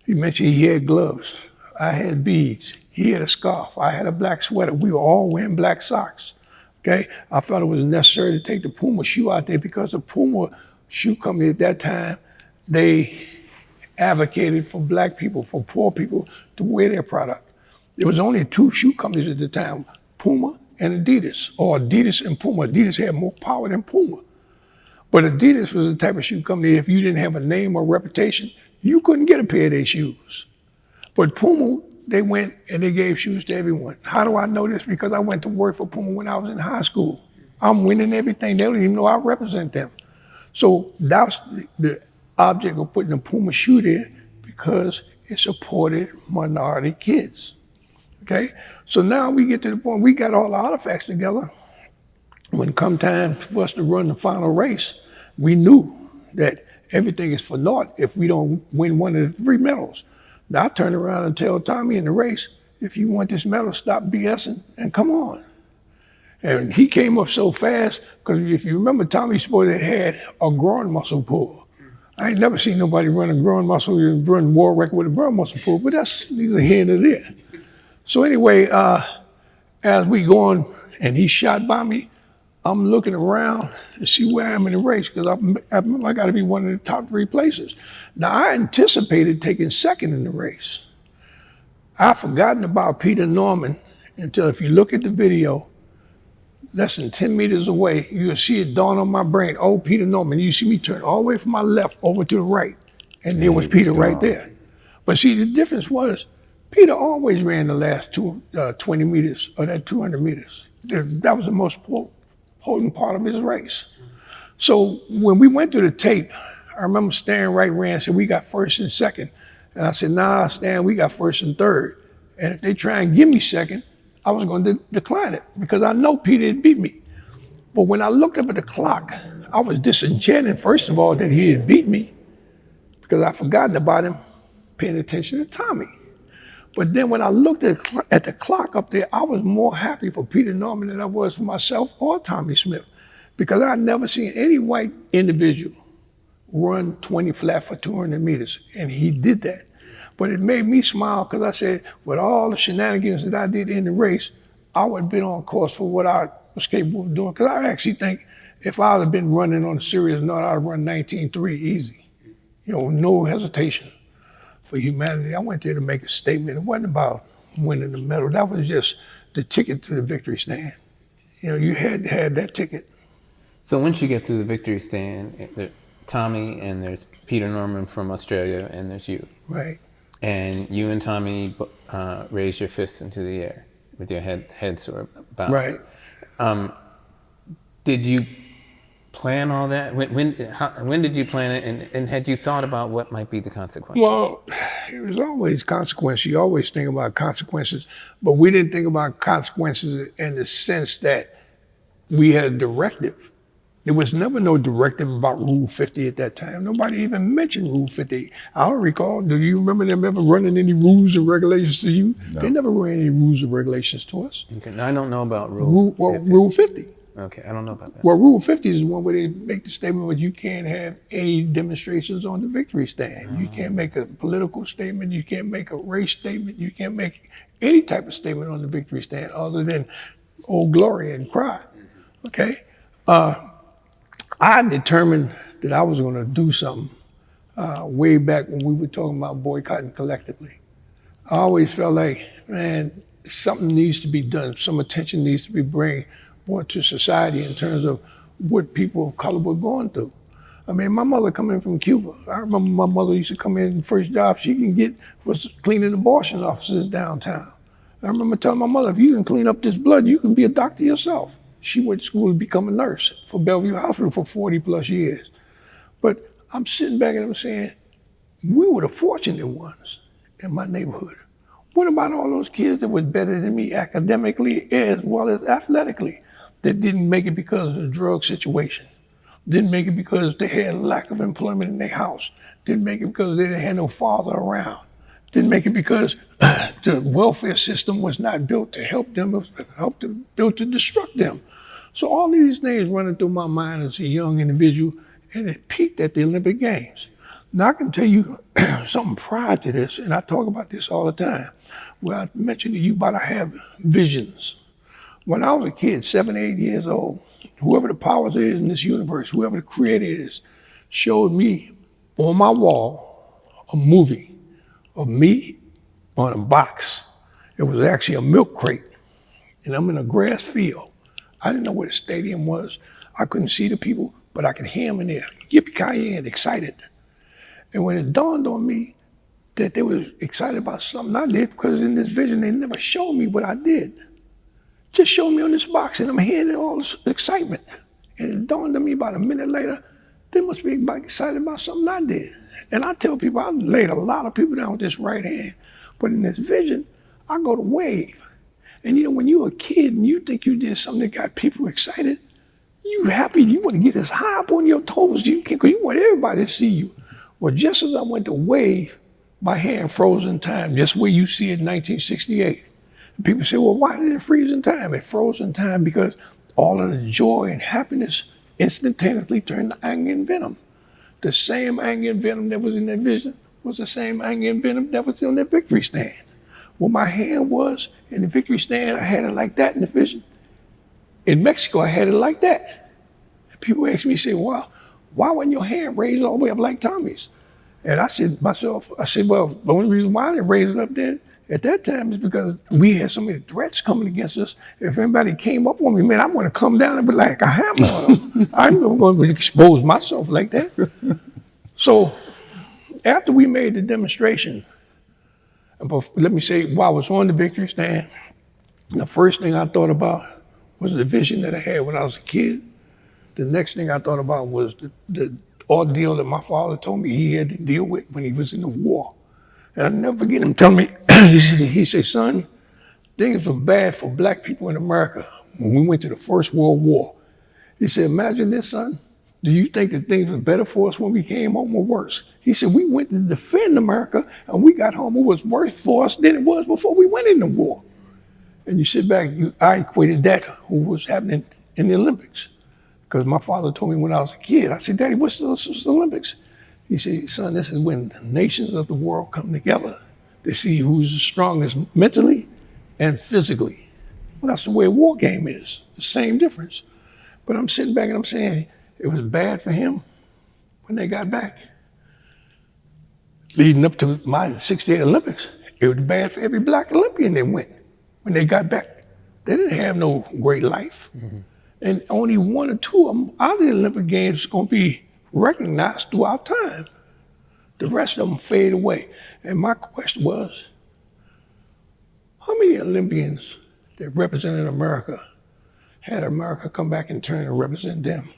He mentioned he had gloves. I had beads. He had a scarf. I had a black sweater. We were all wearing black socks. Okay? I felt it was necessary to take the Puma shoe out there because the Puma shoe company at that time, they advocated for black people, for poor people to wear their product. There was only 2 shoe companies at the time, Puma and Adidas, or Adidas and Puma. Adidas had more power than Puma. But Adidas was the type of shoe company, if you didn't have a name or reputation, you couldn't get a pair of their shoes. But Puma, they went and they gave shoes to everyone. How do I know this? Because I went to work for Puma when I was in high school. I'm winning everything. They don't even know I represent them. So that's the object of putting a Puma shoe there because it supported minority kids. Okay? So now we get to the point, we got all the artifacts together. When come time for us to run the final race, we knew that everything is for naught if we don't win one of the 3 medals. Now I turned around and tell Tommy in the race, if you want this medal, stop BSing and come on. And he came up so fast, because if you remember, Tommy's sport had a groin muscle pull. I ain't never seen nobody run a groin muscle and run world record with a groin muscle pull, but that's neither here nor there. So anyway, as we going and he shot by me, I'm looking around to see where I am in the race because I got to be one of the top 3 places. Now, I anticipated taking second in the race. I've forgotten about Peter Norman until if you look at the video, less than 10 meters away, you'll see it dawn on my brain, oh, Peter Norman. You see me turn all the way from my left over to the right, and there was Peter right there. But see, the difference was Peter always ran the last 20 meters or that 200 meters. That was the most important part of his race. So when we went through the tape, I remember Stan Wright ran and said, we got first and second. And I said, nah, Stan, we got first and third. And if they try and give me second, I was going to decline it because I know Peter had beat me. But when I looked up at the clock, I was disenchanted, first of all, that he had beat me because I'd forgotten about him paying attention to Tommy. But then when I looked at the clock up there, I was more happy for Peter Norman than I was for myself or Tommy Smith, because I'd never seen any white individual run 20 flat for 200 meters, and he did that. But it made me smile, because I said, with all the shenanigans that I did in the race, I would have been on course for what I was capable of doing. Because I actually think if I had been running on a serious note, I'd have run 19.3 easy. You know, no hesitation for humanity. I went there to make a statement. It wasn't about winning the medal. That was just the ticket to the victory stand. You know, you had to have that ticket. So once you get through the victory stand, there's Tommy and there's Peter Norman from Australia and there's you. Right. And you and Tommy raise your fists into the air with your heads sort of bowed. Right. Did you plan all that? When did you plan it? And had you thought about what might be the consequences? Well, it was always consequences. You always think about consequences, but we didn't think about consequences in the sense that we had a directive. There was never no directive about Rule 50 at that time. Nobody even mentioned Rule 50. I don't recall. Do you remember them ever running any rules and regulations to you? No. They never ran any rules and regulations to us. Okay, now I don't know about Rule 50. Rule 50. Okay, I don't know about that. Well, Rule 50 is the one where they make the statement where you can't have any demonstrations on the victory stand. You can't make a political statement. You can't make a race statement. You can't make any type of statement on the victory stand other than Old Glory and cry. Okay? I determined that I was going to do something way back when we were talking about boycotting collectively. I always felt like, man, something needs to be done. Some attention needs to be brought to society in terms of what people of color were going through. I mean, my mother coming from Cuba. I remember my mother used to come in, first job she can get was cleaning abortion offices downtown. I remember telling my mother, if you can clean up this blood, you can be a doctor yourself. She went to school to become a nurse for Bellevue Hospital for 40 plus years. But I'm sitting back and I'm saying, we were the fortunate ones in my neighborhood. What about all those kids that was better than me academically as well as athletically that didn't make it because of the drug situation? Didn't make it because they had a lack of employment in their house. Didn't make it because they didn't have no father around. Didn't make it because the welfare system was not built to help them, it was built to destruct them. So all of these things running through my mind as a young individual, and it peaked at the Olympic Games. Now I can tell you something prior to this, and I talk about this all the time, where I mentioned to you about I have visions. When I was a kid, 7, 8 years old, whoever the powers is in this universe, whoever the creator is, showed me on my wall a movie of me on a box. It was actually a milk crate, and I'm in a grass field. I didn't know where the stadium was. I couldn't see the people, but I could hear them in there, yippee-ki-yay and excited. And when it dawned on me that they were excited about something I did, because in this vision, they never showed me what I did. Just showed me on this box, and I'm hearing all this excitement. And it dawned on me about a minute later, they must be excited about something I did. And I tell people, I laid a lot of people down with this right hand. But in this vision, I go to wave. And you know, when you're a kid and you think you did something that got people excited, you happy, you want to get as high up on your toes as you can, because you want everybody to see you. Well, just as I went to wave, my hand froze in time, just where you see it in 1968. And people say, well, why did it freeze in time? It froze in time because all of the joy and happiness instantaneously turned to anger and venom. The same anger and venom that was in that vision was the same anger and venom that was on that victory stand. Well, my hand was in the victory stand, I had it like that in the vision. In Mexico, I had it like that. And people ask me, say, well, why wasn't your hand raised all the way up like Tommy's? And I said to myself, well, the only reason why I didn't raise it up then at that time is because we had so many threats coming against us. If anybody came up on me, man, I'm gonna come down and be like a hammer on them. I'm not gonna expose myself like that. So after we made the demonstration, let me say, while I was on the victory stand, the first thing I thought about was the vision that I had when I was a kid. The next thing I thought about was the ordeal that my father told me he had to deal with when he was in the war. And I'll never forget him telling me, he said, son, things were bad for black people in America when we went to the First World War. He said, imagine this, son, Do you think that things were better for us when we came home or worse? He said, we went to defend America and we got home. It was worse for us than it was before we went into war. And you sit back, I equated that to what was happening in the Olympics. Because my father told me when I was a kid, I said, Daddy, what's the Olympics? He said, son, this is when the nations of the world come together to see who's the strongest mentally and physically. Well, that's the way a war game is, the same difference. But I'm sitting back and I'm saying, it was bad for him when they got back. Leading up to my '68 Olympics, it was bad for every black Olympian that went when they got back. They didn't have no great life. Mm-hmm. And only one or two of them out of the Olympic Games is going to be recognized throughout time. The rest of them fade away. And my question was, how many Olympians that represented America had America come back in turn and represent them?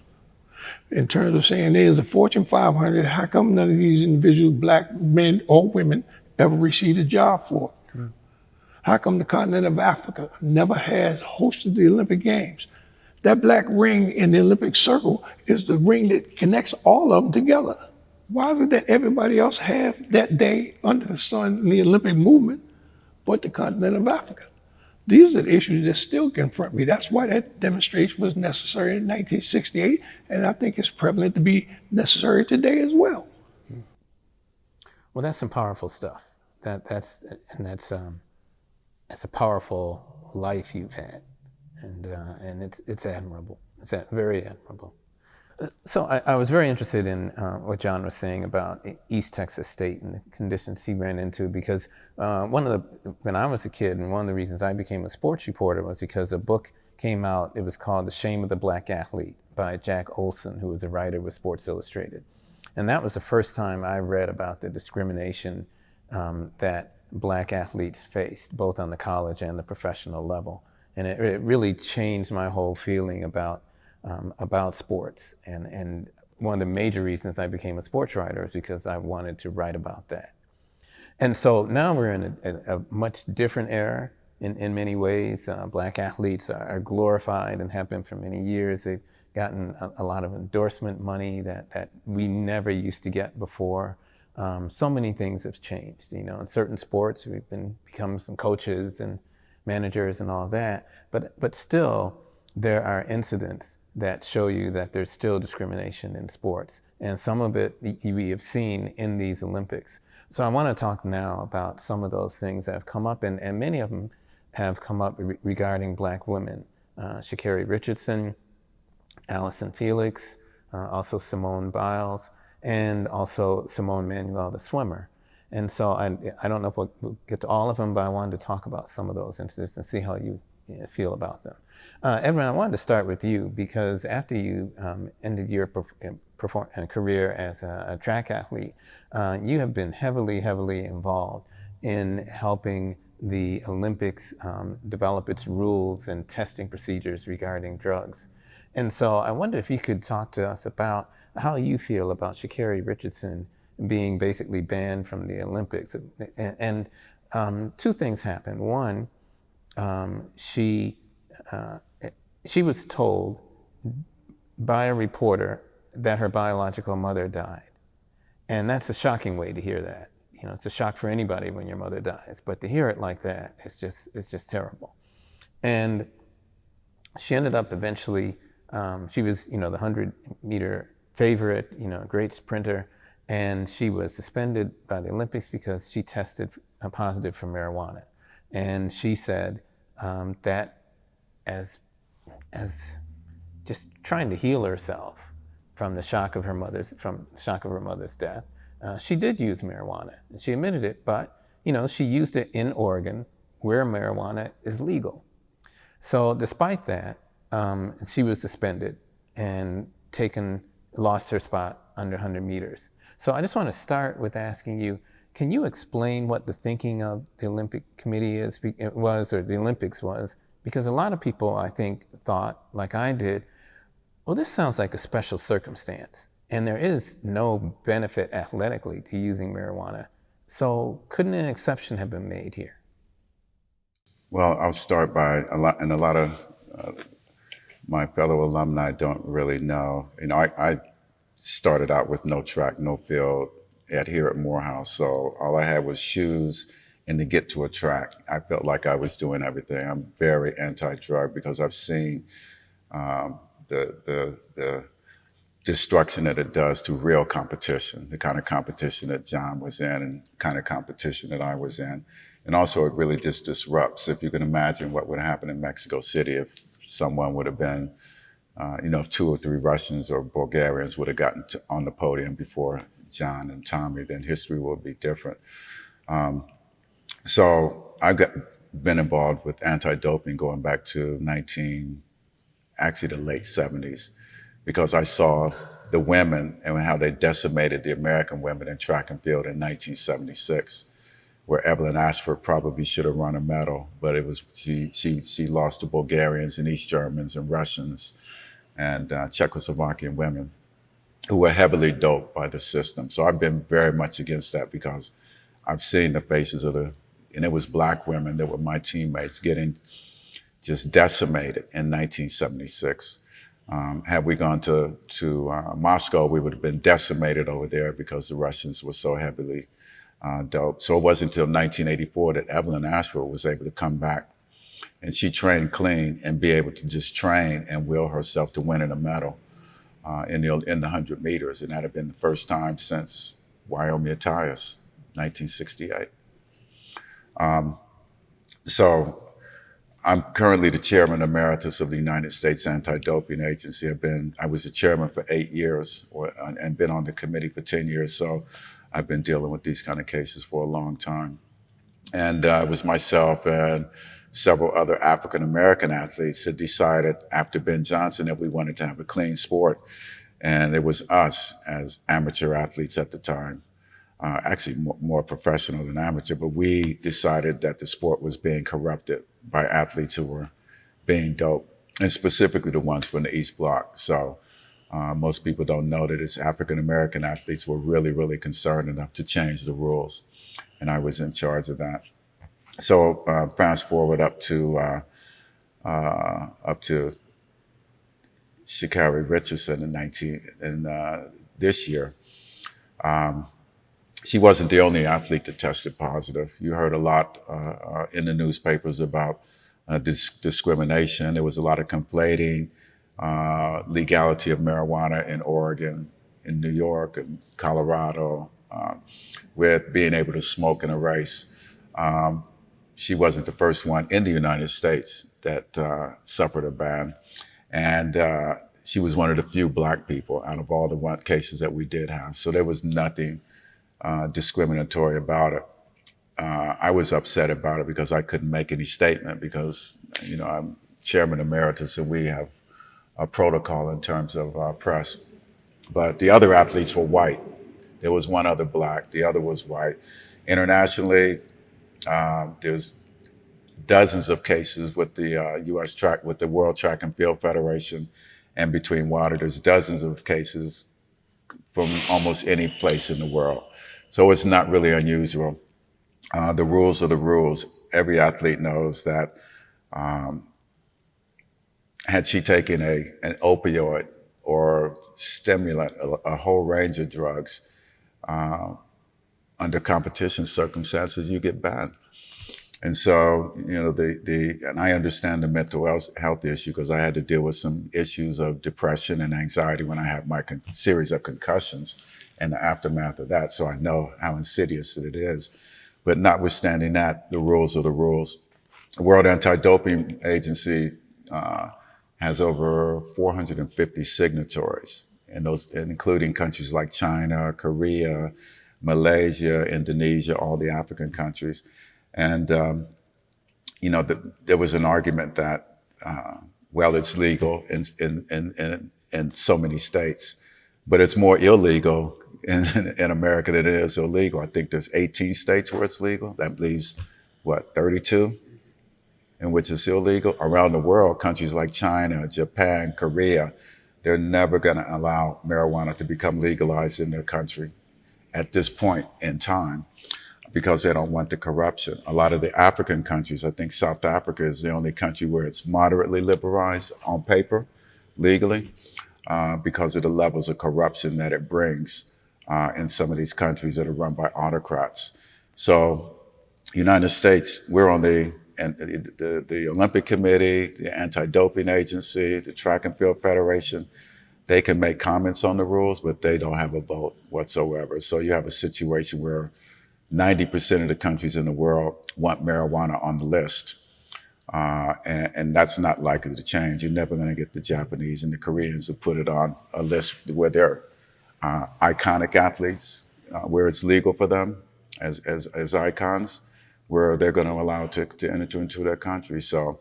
In terms of saying there's a Fortune 500, how come none of these individual black men or women ever received a job for it? Mm. How come the continent of Africa never has hosted the Olympic Games? That black ring in the Olympic circle is the ring that connects all of them together. Why is it that everybody else have that day under the sun in the Olympic movement but the continent of Africa? These are the issues that still confront me. That's why that demonstration was necessary in 1968, and I think it's prevalent to be necessary today as well. Well, that's some powerful stuff. That's a powerful life you've had, and it's admirable. It's very admirable. So I was very interested in what John was saying about East Texas State and the conditions he ran into, because when I was a kid, and one of the reasons I became a sports reporter was because a book came out. It was called The Shame of the Black Athlete by Jack Olson, who was a writer with Sports Illustrated. And that was the first time I read about the discrimination that black athletes faced, both on the college and the professional level. And it really changed my whole feeling about sports, and one of the major reasons I became a sports writer is because I wanted to write about that. And so now we're in a much different era in many ways. Black athletes are glorified and have been for many years. They've gotten a lot of endorsement money that we never used to get before. So many things have changed. You know, in certain sports we've become some coaches and managers and all that, but still there are incidents that show you that there's still discrimination in sports. And some of it we have seen in these Olympics. So I want to talk now about some of those things that have come up, and many of them have come up regarding black women. Sha'Carri Richardson, Allison Felix, also Simone Biles, and also Simone Manuel, the swimmer. And so I don't know if we'll get to all of them, but I wanted to talk about some of those incidents and see how you feel about them. Edwin, I wanted to start with you because after you ended your career as a track athlete, you have been heavily involved in helping the Olympics develop its rules and testing procedures regarding drugs. And so I wonder if you could talk to us about how you feel about Sha'Carri Richardson being basically banned from the Olympics. And two things happened. One, she was told by a reporter that her biological mother died. And that's a shocking way to hear that. You know, it's a shock for anybody when your mother dies, but to hear it like that, it's just terrible. And she ended up eventually, she was, the 100-meter favorite, great sprinter, and she was suspended by the Olympics because she tested positive for marijuana. And she said that as just trying to heal herself from the shock of her mother's death, she did use marijuana. And she admitted it, but she used it in Oregon, where marijuana is legal. So despite that, she was suspended and lost her spot under 100 meters. So I just want to start with asking you, can you explain what the thinking of the Olympic Committee was, or the Olympics was? Because a lot of people, I think, thought, like I did, well, this sounds like a special circumstance, and there is no benefit athletically to using marijuana. So couldn't an exception have been made here? Well, I'll start by a lot of my fellow alumni don't really know. I started out with no track, no field here at Morehouse. So all I had was shoes, and to get to a track, I felt like I was doing everything. I'm very anti-drug because I've seen the destruction that it does to real competition, the kind of competition that John was in and the kind of competition that I was in. And also it really just disrupts, if you can imagine what would happen in Mexico City if someone would have been, if 2 or 3 Russians or Bulgarians would have gotten on the podium before John and Tommy, then history would be different. So I've been involved with anti-doping going back to the late 70s, because I saw the women and how they decimated the American women in track and field in 1976, where Evelyn Ashford probably should have run a medal, but it was she lost to Bulgarians and East Germans and Russians and Czechoslovakian women who were heavily doped by the system. So I've been very much against that, because I've seen the faces of and it was Black women that were my teammates getting just decimated in 1976. Had we gone to Moscow, we would have been decimated over there because the Russians were so heavily doped. So it wasn't until 1984 that Evelyn Ashford was able to come back, and she trained clean and be able to just train and will herself to winning a medal in the 100 meters. And that had been the first time since Wyoming Matthias, 1968. So I'm currently the chairman emeritus of the United States Anti-Doping Agency. I was the chairman for 8 years and been on the committee for 10 years. So I've been dealing with these kind of cases for a long time. And it was myself and several other African-American athletes that decided after Ben Johnson that we wanted to have a clean sport. And it was us as amateur athletes at the time, actually more professional than amateur, but we decided that the sport was being corrupted by athletes who were being doped, and specifically the ones from the East Bloc. So most people don't know that it's African-American athletes were really, really concerned enough to change the rules. And I was in charge of that. So fast forward up to Sha'Carri Richardson in this year. She wasn't the only athlete that tested positive. You heard a lot in the newspapers about discrimination. There was a lot of conflating legality of marijuana in Oregon, in New York, and Colorado, with being able to smoke in a race. She wasn't the first one in the United States that suffered a ban. And she was one of the few Black people out of all the cases that we did have. So there was nothing discriminatory about it. I was upset about it because I couldn't make any statement because, I'm chairman emeritus and we have a protocol in terms of press. But the other athletes were white. There was one other Black, the other was white. Internationally, there's dozens of cases with the with the World Track and Field Federation and between water. There's dozens of cases from almost any place in the world. So it's not really unusual. The rules are the rules. Every athlete knows that had she taken an opioid or stimulant, a whole range of drugs, under competition circumstances, you get banned. And so, and I understand the mental health issue because I had to deal with some issues of depression and anxiety when I had my series of concussions and the aftermath of that. So I know how insidious it is. But notwithstanding that, the rules are the rules. The World Anti-Doping Agency has over 450 signatories, and including countries like China, Korea, Malaysia, Indonesia, all the African countries. And, there was an argument that, it's legal in so many states, but it's more illegal in America than it is illegal. I think there's 18 states where it's legal. That leaves, 32 in which it's illegal. Around the world, countries like China, Japan, Korea, they're never going to allow marijuana to become legalized in their country at this point in time because they don't want the corruption. A lot of the African countries, I think South Africa is the only country where it's moderately liberalized on paper, legally. because of the levels of corruption that it brings in some of these countries that are run by autocrats. So, United States, we're on the Olympic Committee, the Anti-Doping Agency, the Track and Field Federation. They can make comments on the rules, but they don't have a vote whatsoever. So you have a situation where 90% of the countries in the world want marijuana on the list. And that's not likely to change. You're never going to get the Japanese and the Koreans to put it on a list where they're iconic athletes, where it's legal for them as icons, where they're going to allow to enter into their country. So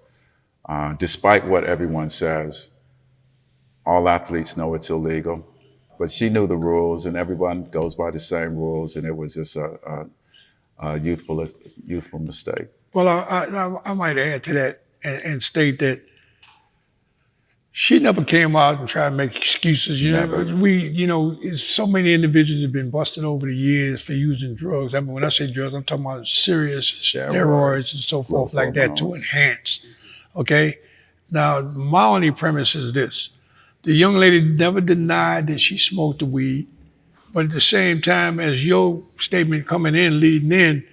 despite what everyone says, all athletes know it's illegal. But she knew the rules, and everyone goes by the same rules, and it was just a youthful mistake. Well, I might add to that and state that she never came out and tried to make excuses. Never. So many individuals have been busted over the years for using drugs. I mean, when I say drugs, I'm talking about serious steroids and so forth like that to enhance. Okay? Now, my only premise is this. The young lady never denied that she smoked the weed, but at the same time, as your statement coming in, leading in,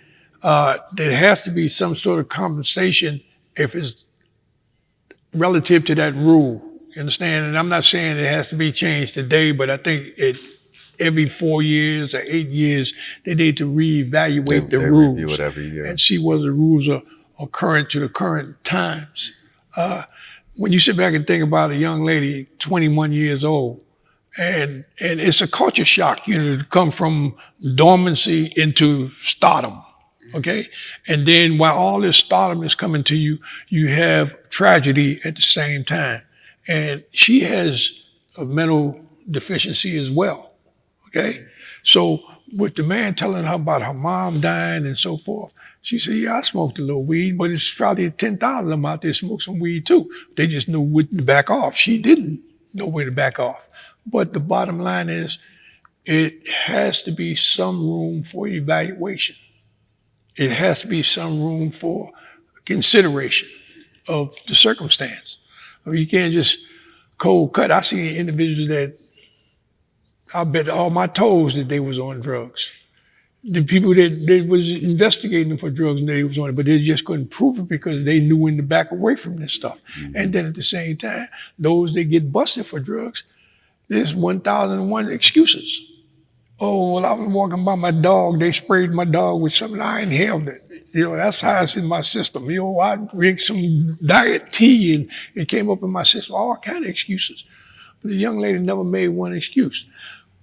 there has to be some sort of compensation if it's relative to that rule. You understand? And I'm not saying it has to be changed today, but I think every 4 years or 8 years, they need to reevaluate the rules. Review it every year. And see whether the rules are current to the current times. When you sit back and think about a young lady, 21 years old, and it's a culture shock, to come from dormancy into stardom, okay? And then while all this stardom is coming to you, you have tragedy at the same time. And she has a mental deficiency as well, okay? So with the man telling her about her mom dying and so forth, she said, yeah, I smoked a little weed, but it's probably 10,000 of them out there smoke some weed too. They just knew when to back off. She didn't know where to back off. But the bottom line is, it has to be some room for evaluation. It has to be some room for consideration of the circumstance. I mean, you can't just cold cut. I see individuals that I bet all my toes that they was on drugs. The people that was investigating them for drugs and they was on it, but they just couldn't prove it because they knew when to back away from this stuff. Mm-hmm. And then at the same time, those that get busted for drugs, there's 1,001 excuses. Oh, well, I was walking by my dog. They sprayed my dog with something. I inhaled it. That's how it's in my system. I drank some diet tea and it came up in my system. All kind of excuses. But the young lady never made one excuse.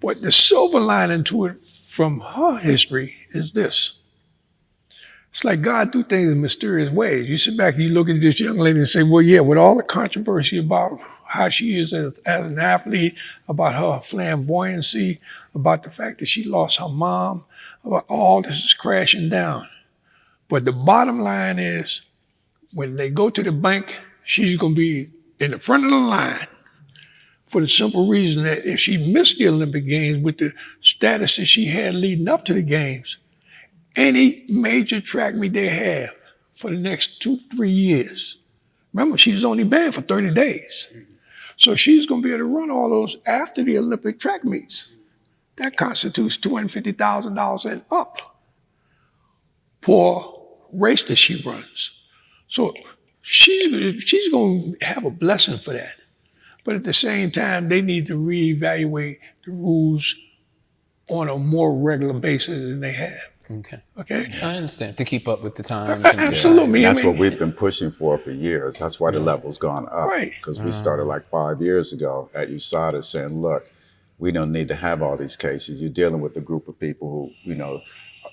But the silver lining to it from her history is this. It's like God do things in mysterious ways. You sit back and you look at this young lady and say, well, yeah, with all the controversy about how she is as an athlete, about her flamboyancy, about the fact that she lost her mom, about all this is crashing down. But the bottom line is, when they go to the bank, she's going to be in the front of the line for the simple reason that if she missed the Olympic Games with the status that she had leading up to the Games, any major track meet they have for the next 2-3 years, remember, she was only banned for 30 days. So she's going to be able to run all those after the Olympic track meets. That constitutes $250,000 and up per race that she runs. So she's going to have a blessing for that. But at the same time, they need to reevaluate the rules on a more regular basis than they have. Okay. I understand. To keep up with the times. Absolutely. And that's what we've been pushing for years. That's why the level's gone up. Right. Because we started like 5 years ago at USADA saying, look, we don't need to have all these cases. You're dealing with a group of people who,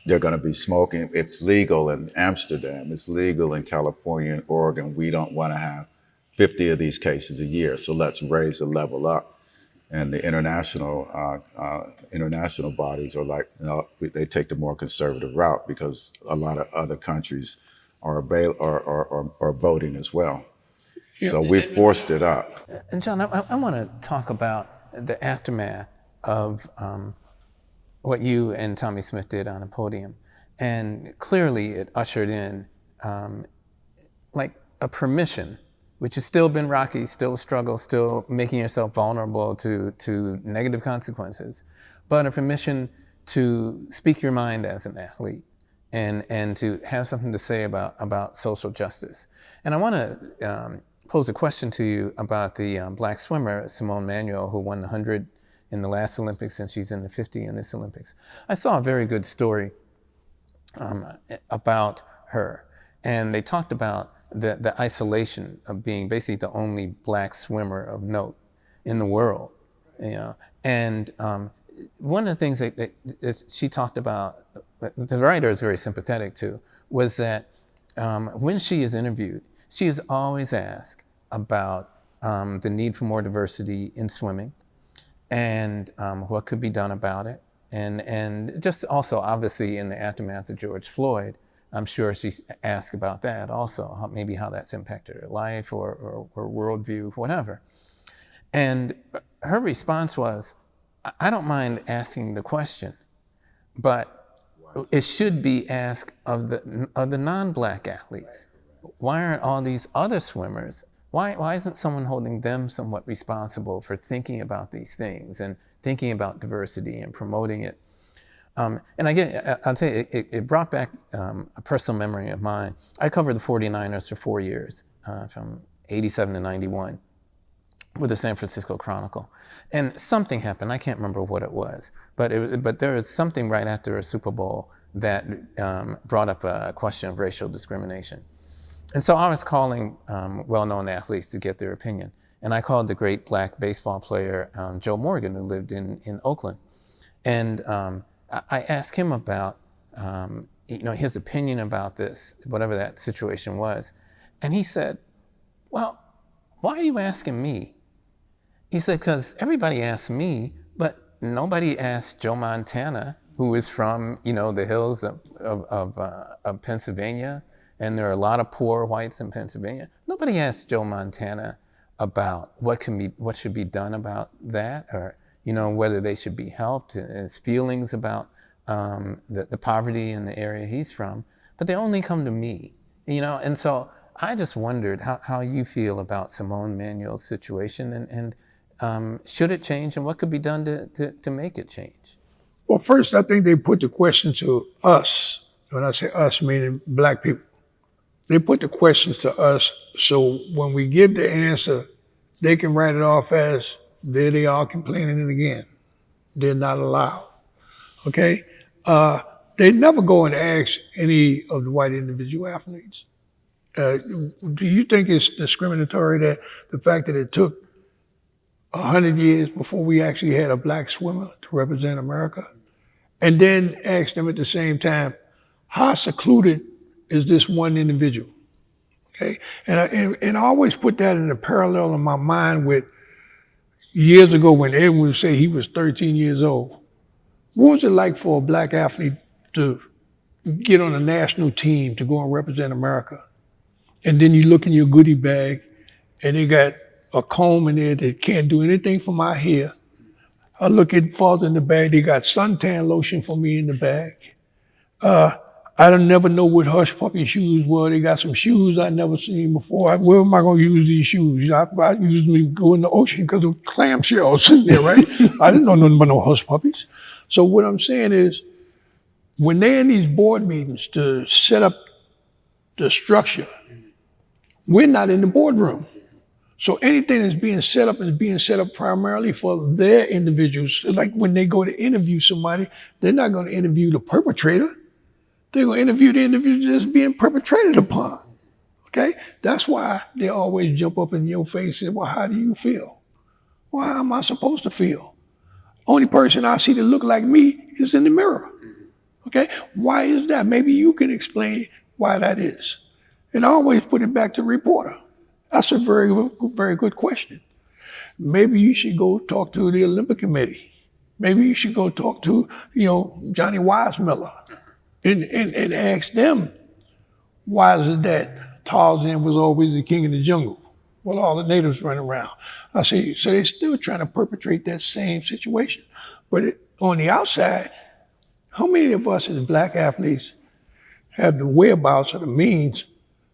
they're going to be smoking. It's legal in Amsterdam. It's legal in California and Oregon. We don't want to have 50 of these cases a year. So let's raise the level up. And the international bodies are like, no, they take the more conservative route because a lot of other countries are voting as well. So we forced it up. And John, I want to talk about the aftermath of what you and Tommy Smith did on a podium. And clearly it ushered in like a permission which has still been rocky, still a struggle, still making yourself vulnerable to negative consequences, but a permission to speak your mind as an athlete and to have something to say about social justice. And I want to pose a question to you about the black swimmer, Simone Manuel, who won the 100 in the last Olympics, and she's in the 50 in this Olympics. I saw a very good story about her, and they talked about the isolation of being basically the only black swimmer of note in the world, you know. And one of the things that she talked about, the writer is very sympathetic to, was that when she is interviewed, she is always asked about the need for more diversity in swimming and what could be done about it. And just also, obviously, in the aftermath of George Floyd, I'm sure she's asked about that also, maybe how that's impacted her life or worldview, whatever. And her response was, I don't mind asking the question, but it should be asked of the non-black athletes. Why aren't all these other swimmers, why isn't someone holding them somewhat responsible for thinking about these things and thinking about diversity and promoting it? And again, I'll tell you, it brought back a personal memory of mine. I covered the 49ers for 4 years, from 87 to 91, with the San Francisco Chronicle. And something happened, I can't remember what it was, but there was something right after a Super Bowl that brought up a question of racial discrimination. And so I was calling well-known athletes to get their opinion. And I called the great black baseball player, Joe Morgan, who lived in Oakland. And I asked him about his opinion about this, whatever that situation was. And he said, well, why are you asking me? He said, because everybody asks me, but nobody asked Joe Montana, who is from, the hills of Pennsylvania, and there are a lot of poor whites in Pennsylvania. Nobody asked Joe Montana about what should be done about that, or whether they should be helped, his feelings about the poverty in the area he's from. But they only come to me, And so I just wondered how you feel about Simone Manuel's situation, and should it change, and what could be done to make it change? Well, first, I think they put the question to us. When I say us, meaning black people. They put the questions to us, so when we give the answer, they can write it off as, there they are complaining it again. They're not allowed, okay? They never go and ask any of the white individual athletes. Do you think it's discriminatory that the fact that it took 100 years before we actually had a black swimmer to represent America? And then ask them at the same time, how secluded is this one individual? Okay, and I always put that in a parallel in my mind with years ago when Edwin would say he was 13 years old. What was it like for a black athlete to get on a national team to go and represent America? And then you look in your goodie bag and they got a comb in there that can't do anything for my hair. I look at farther in the bag, they got suntan lotion for me in the bag. I don't never know what hush puppy shoes were. They got some shoes I never seen before. Where am I going to use these shoes? I usually go in the ocean because of clamshells in there, right? I didn't know nothing about no hush puppies. So what I'm saying is, when they're in these board meetings to set up the structure, we're not in the boardroom. So anything that's being set up is being set up primarily for their individuals. Like when they go to interview somebody, they're not going to interview the perpetrator. They're going to interview the individual that's being perpetrated upon, okay? That's why they always jump up in your face and say, well, how do you feel? Well, how am I supposed to feel? Only person I see that look like me is in the mirror, okay? Why is that? Maybe you can explain why that is. And I always put it back to the reporter. That's a very, very good question. Maybe you should go talk to the Olympic Committee. Maybe you should go talk to, Johnny Weissmuller. And ask them, why is it that Tarzan was always the king of the jungle? Well, all the natives running around. I say, so they're still trying to perpetrate that same situation. But on the outside, how many of us as black athletes have the whereabouts or the means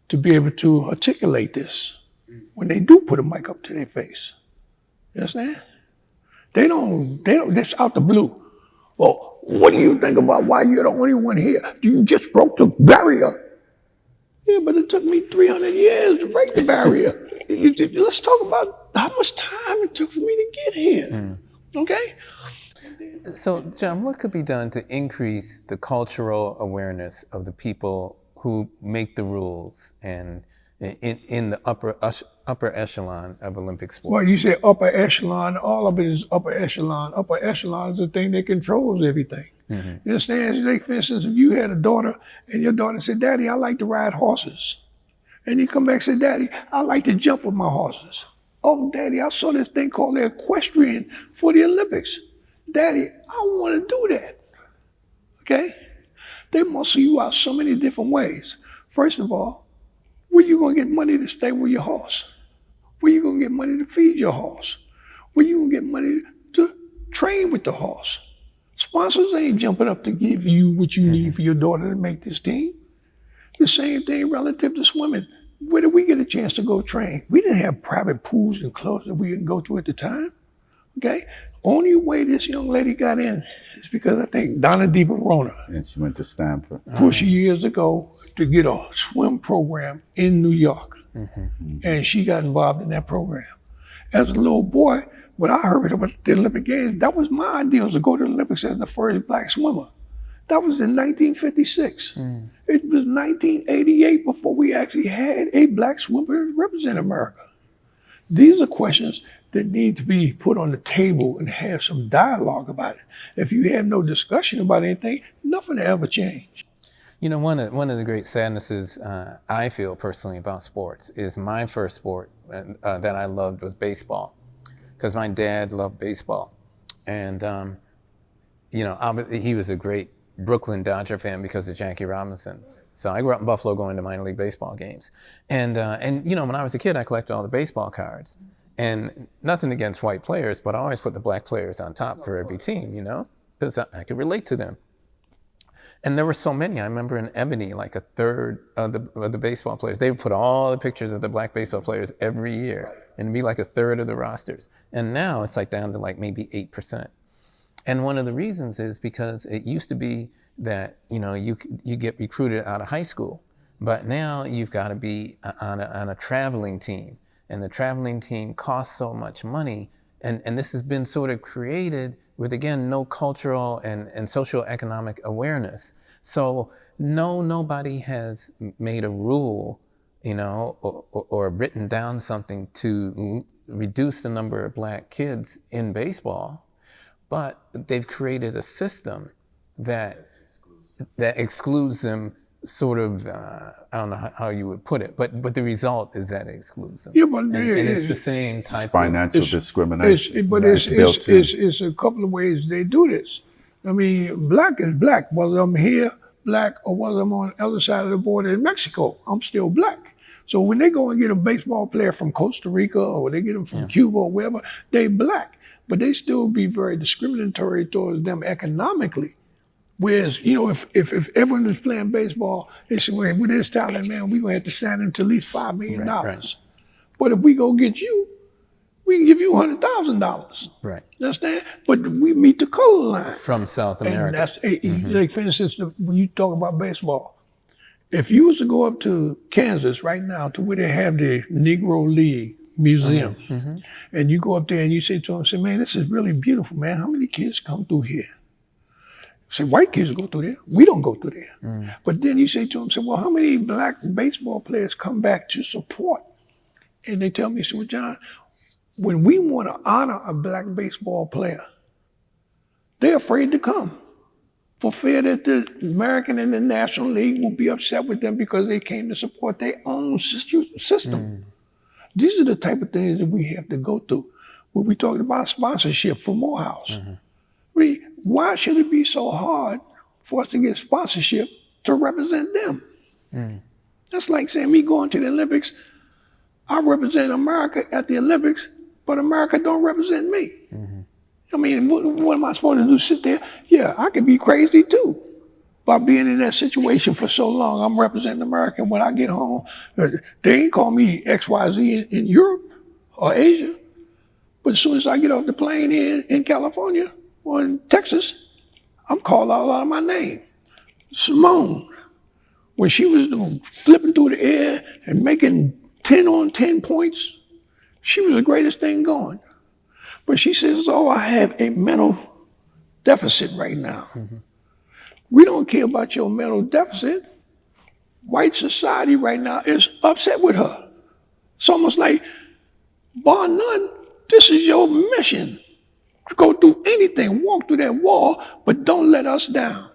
to be able to articulate this? when they do put a mic up to their face. You understand? They don't, that's out the blue. Well, what do you think about why you're the only one here? You just broke the barrier. Yeah, but it took me 300 years to break the barrier. Let's talk about how much time it took for me to get here, okay? So, John, what could be done to increase the cultural awareness of the people who make the rules and in the upper echelon of Olympic sports? Well, you say upper echelon, all of it is upper echelon. Upper echelon is the thing that controls everything. You understand? Like, for instance, if you had a daughter and your daughter said, Daddy, I like to ride horses. And you come back and say, Daddy, I like to jump with my horses. Oh, Daddy, I saw this thing called the equestrian for the Olympics. Daddy, I want to do that. Okay? They muscle you out so many different ways. First of all, where you going to get money to stay with your horse? Where you going to get money to feed your horse? Where you going to get money to train with the horse? Sponsors ain't jumping up to give you what you need for your daughter to make this team. The same thing relative to swimming. Where did we get a chance to go train? We didn't have private pools and clubs that we didn't go to at the time. Okay? Only way this young lady got in is because I think Donna DiVerona. And she went to Stanford. Pushed years ago to get a swim program in New York. And she got involved in that program. As a little boy, when I heard about the Olympic Games, that was my idea, was to go to the Olympics as the first black swimmer. That was in 1956. It was 1988 before we actually had a black swimmer represent America. These are questions that need to be put on the table and have some dialogue about it. If you have no discussion about anything, nothing will ever change. You know, one of the great sadnesses I feel personally about sports is my first sport that I loved was baseball, because my dad loved baseball. And, you know, he was a great Brooklyn Dodger fan because of Jackie Robinson. So I grew up in Buffalo going to minor league baseball games. And you know, when I was a kid, I collected all the baseball cards. And nothing against white players, but I always put the black players on top for every team, you know, because I could relate to them. And there were so many. I remember in Ebony, like a third of the baseball players, they would put all the pictures of the black baseball players every year, and it'd be like a third of the rosters. And now it's like down to like maybe 8%. And one of the reasons is because it used to be that, you know, you get recruited out of high school, but now you've got to be on a traveling team. And the traveling team costs so much money. And this has been sort of created with, again, no cultural and social economic awareness. So nobody has made a rule, you know, or written down something to reduce the number of black kids in baseball, but they've created a system that excludes them. Sort of, I don't know how you would put it, but the result is that it excludes them. Yeah, but and it's the same type of financial discrimination. But it's a couple of ways they do this. I mean, black is black. Whether I'm here, black, or whether I'm on the other side of the border in Mexico, I'm still black. So when they go and get a baseball player from Costa Rica or they get them from Cuba or wherever, they black, but they still be very discriminatory towards them economically. Whereas, you know, if everyone is playing baseball, they say, well, with this talent, man, we're going to have to sign him to at least $5 million. Right. But if we go get you, we can give you $100,000. Right. You understand? But we meet the color line. From South America. And that's, like, for instance, when you talk about baseball, if you was to go up to Kansas right now to where they have the Negro League Museum, and you go up there and you say to them, say, man, this is really beautiful, man. How many kids come through here? Say, white kids go through there. We don't go through there. But then you say to them, say, well, how many black baseball players come back to support? And they tell me, so, well, John, when we want to honor a black baseball player, they're afraid to come for fear that the American and the National League will be upset with them because they came to support their own system. These are the type of things that we have to go through. When we talked about sponsorship for Morehouse. Why should it be so hard for us to get sponsorship to represent them? That's like saying me going to the Olympics, I represent America at the Olympics, but America don't represent me. I mean, what am I supposed to do, sit there? Yeah, I could be crazy too, by being in that situation for so long. I'm representing America. When I get home, they ain't call me XYZ in Europe or Asia. But as soon as I get off the plane in California or in Texas, I'm called out of my name. Simone, when she was flipping through the air and making 10 on 10 points, she was the greatest thing going. But she says, oh, I have a mental deficit right now. Mm-hmm. We don't care about your mental deficit. White society right now is upset with her. It's almost like, bar none, this is your mission. Go through anything, walk through that wall, but don't let us down.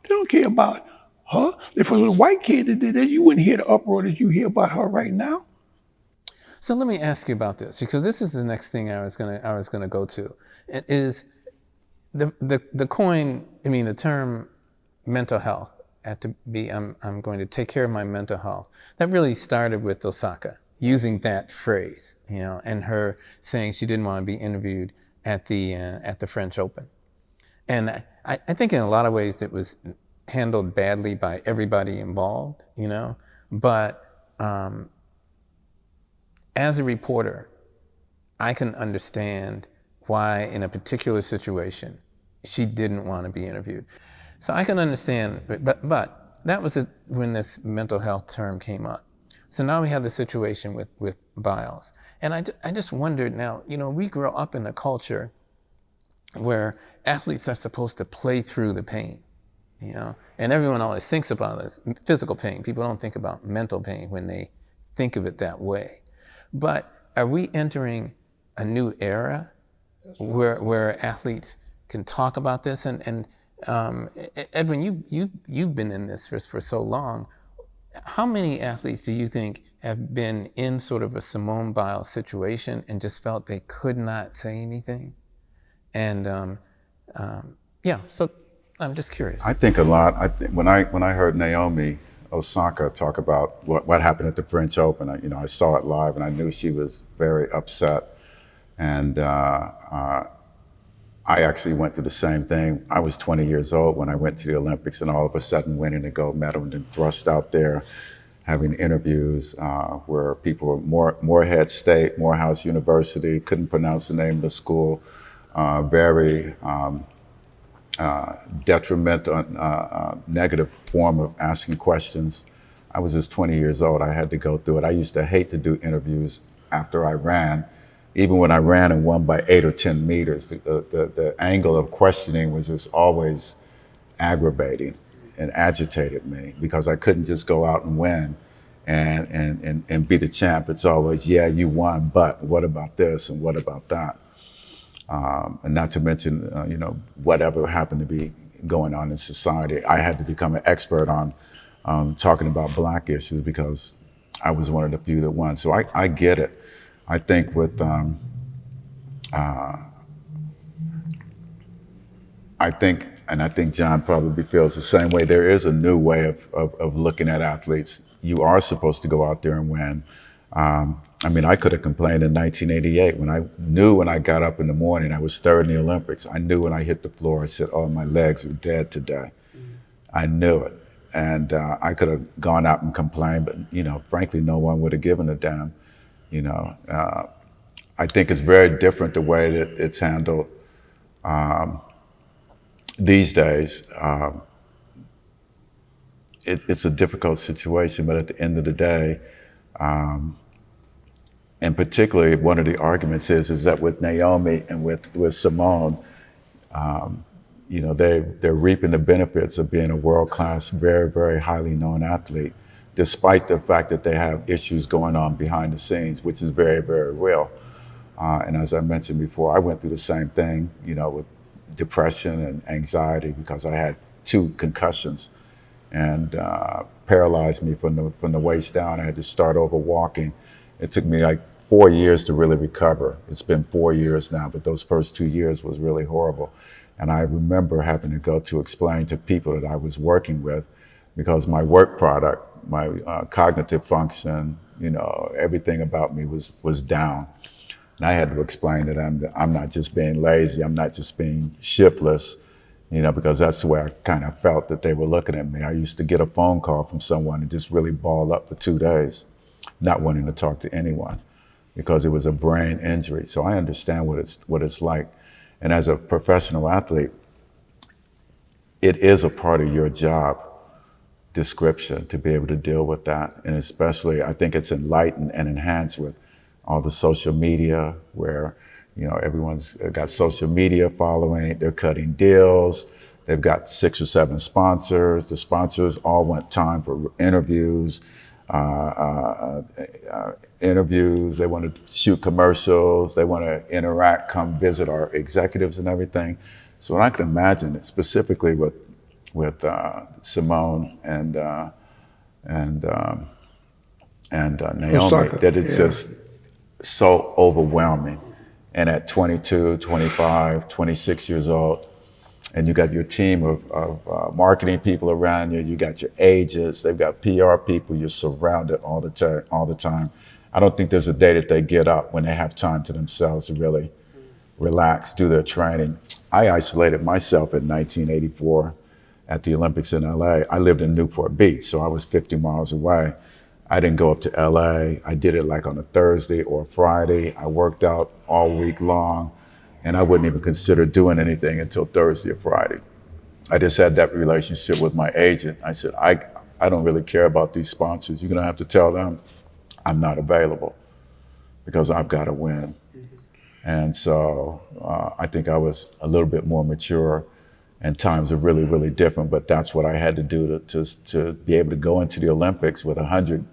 They don't care about her. If it was a white kid that did that, you wouldn't hear the uproar that you hear about her right now. So let me ask you about this, because this is the next thing I was gonna go to. It is the term mental health had to be, I'm going to take care of my mental health. That really started with Osaka using that phrase, and her saying she didn't want to be interviewed at the French Open. And I think in a lot of ways it was handled badly by everybody involved, but as a reporter, I can understand why in a particular situation she didn't want to be interviewed. So I can understand, but that was when this mental health term came up. So now we have the situation with Biles. And I just wondered now, we grow up in a culture where athletes are supposed to play through the pain, and everyone always thinks about this physical pain. People don't think about mental pain when they think of it that way. But are we entering a new era where athletes can talk about this? And Edwin, you've been in this for so long. How many athletes do you think have been in sort of a Simone Biles situation and just felt they could not say anything? And so I'm just curious. I think a lot. When I heard Naomi Osaka talk about what happened at the French Open, I saw it live and I knew she was very upset. And I actually went through the same thing. I was 20 years old when I went to the Olympics, and all of a sudden winning a gold medal and then thrust out there, having interviews where people were Morehead State, Morehouse University, couldn't pronounce the name of the school, very detrimental, negative form of asking questions. I was just 20 years old. I had to go through it. I used to hate to do interviews after I ran. Even when I ran and won by 8 or 10 meters, the angle of questioning was just always aggravating and agitated me, because I couldn't just go out and win and be the champ. It's always, yeah, you won, but what about this and what about that? And not to mention, whatever happened to be going on in society. I had to become an expert on talking about Black issues because I was one of the few that won. So I get it. I think with, I think John probably feels the same way. There is a new way of looking at athletes. You are supposed to go out there and win. I could have complained in 1988 when I knew when I got up in the morning, I was third in the Olympics. I knew when I hit the floor, I said, oh, my legs are dead today. Mm-hmm. I knew it. And I could have gone out and complained, but, frankly, no one would have given a damn. I think it's very different the way that it's handled these days. It's a difficult situation, but at the end of the day, and particularly one of the arguments is that with Naomi and with Simone, they're reaping the benefits of being a world-class, very, very highly known athlete, despite the fact that they have issues going on behind the scenes, which is very, very real. And as I mentioned before, I went through the same thing, with depression and anxiety, because I had 2 concussions and paralyzed me from the waist down. I had to start over walking. It took me like 4 years to really recover. It's been 4 years now, but those first 2 years was really horrible. And I remember having to go to explain to people that I was working with, because my work product, my cognitive function, everything about me was down. And I had to explain that I'm not just being lazy, I'm not just being shiftless, because that's the way I kind of felt that they were looking at me. I used to get a phone call from someone and just really ball up for 2 days, not wanting to talk to anyone because it was a brain injury. So I understand what it's like. And as a professional athlete, it is a part of your job description to be able to deal with that. And especially, I think it's enlightened and enhanced with all the social media where, everyone's got social media following, they're cutting deals, they've got 6 or 7 sponsors. The sponsors all want time for interviews, they want to shoot commercials, they want to interact, come visit our executives and everything. So what I can imagine, it specifically with Simone and Naomi, Osaka, that it's just so overwhelming. And at 22, 25, 26 years old, and you got your team of marketing people around you, you got your agents, they've got PR people, you're surrounded all the time. I don't think there's a day that they get up when they have time to themselves to really relax, do their training. I isolated myself in 1984 at the Olympics in LA. I lived in Newport Beach, so I was 50 miles away. I didn't go up to LA. I did it like on a Thursday or a Friday. I worked out all week long, and I wouldn't even consider doing anything until Thursday or Friday. I just had that relationship with my agent. I said, I don't really care about these sponsors. You're gonna have to tell them I'm not available because I've got to win. And so I think I was a little bit more mature, and times are really, really different, but that's what I had to do to be able to go into the Olympics with a 100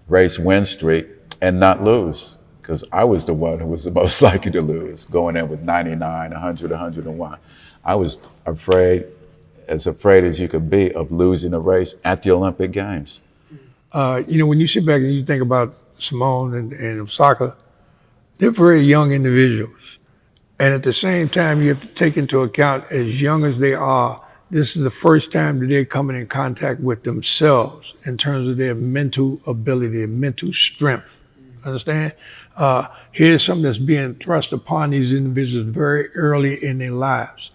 race win streak and not lose, because I was the one who was the most likely to lose, going in with 99, 100, 101. I was afraid as you could be of losing a race at the Olympic Games. When you sit back and you think about Simone and Osaka, they're very young individuals. And at the same time, you have to take into account, as young as they are, this is the first time that they're coming in contact with themselves in terms of their mental ability, their mental strength. Understand? Here's something that's being thrust upon these individuals very early in their lives.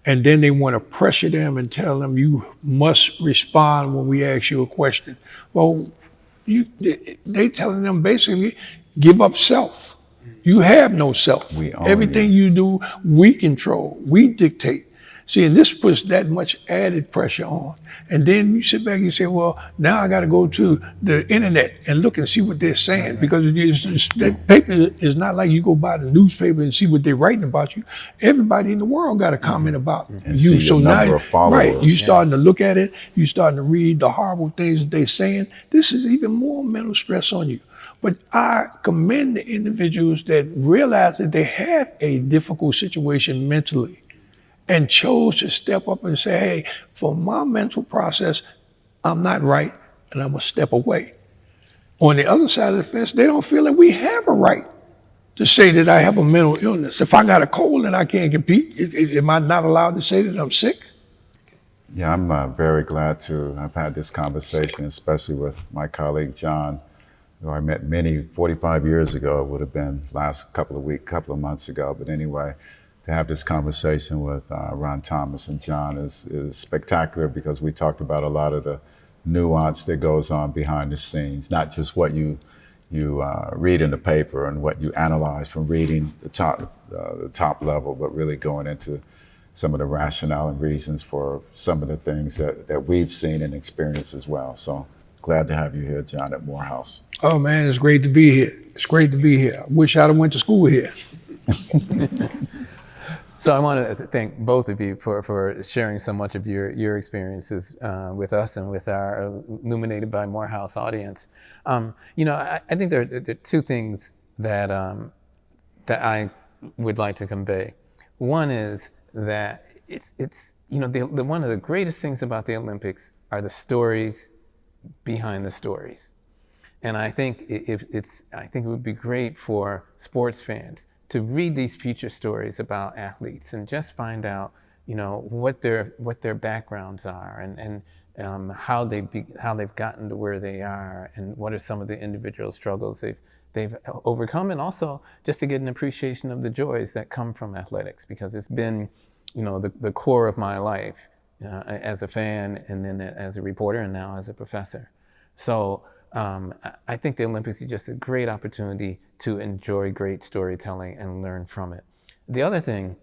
And then they want to pressure them and tell them, you must respond when we ask you a question. Well, they telling them basically, give up self. You have no self. Everything you do, we control, we dictate. See, and this puts that much added pressure on. And then you sit back and you say, well, now I got to go to the internet and look and see what they're saying, because that paper is not like you go buy the newspaper and see what they're writing about you. Everybody in the world got a comment about and you. So now, right, you starting to look at it, you starting to read the horrible things that they're saying. This is even more mental stress on you. But I commend the individuals that realize that they have a difficult situation mentally and chose to step up and say, hey, for my mental process, I'm not right, and I'm gonna step away. On the other side of the fence, they don't feel that we have a right to say that I have a mental illness. If I got a cold and I can't compete, am I not allowed to say that I'm sick? Yeah, I'm very glad to have had this conversation, especially with my colleague, John, who I met 45 years ago. It would have been last couple of months ago. But anyway, to have this conversation with Ron Thomas and John is spectacular, because we talked about a lot of the nuance that goes on behind the scenes, not just what you read in the paper and what you analyze from reading the top level, but really going into some of the rationale and reasons for some of the things that we've seen and experienced as well. So glad to have you here, John, at Morehouse. Oh man, it's great to be here. It's great to be here. I wish I'd have went to school here. So I want to thank both of you for sharing so much of your experiences with us and with our Illuminated by Morehouse audience. I think there are 2 things that I would like to convey. One is that it's one of the greatest things about the Olympics are the stories behind the stories. And I think it would be great for sports fans to read these future stories about athletes and just find out, what their backgrounds are, and how they've gotten to where they are, and what are some of the individual struggles they've overcome, and also just to get an appreciation of the joys that come from athletics, because it's been, the core of my life as a fan, and then as a reporter, and now as a professor. So I think the Olympics is just a great opportunity to enjoy great storytelling and learn from it. The other thing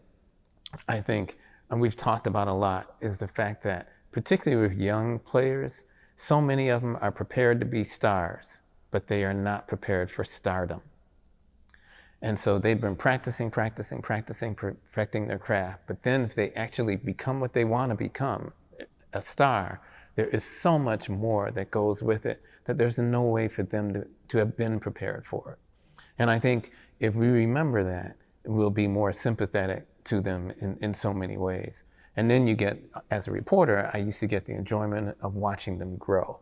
I think, and we've talked about a lot, is the fact that particularly with young players, so many of them are prepared to be stars, but they are not prepared for stardom. And so they've been practicing, perfecting their craft. But then if they actually become what they want to become, a star, there is so much more that goes with it that there's no way for them to have been prepared for it. And I think if we remember that, we'll be more sympathetic to them in so many ways. And then you get, as a reporter, I used to get the enjoyment of watching them grow.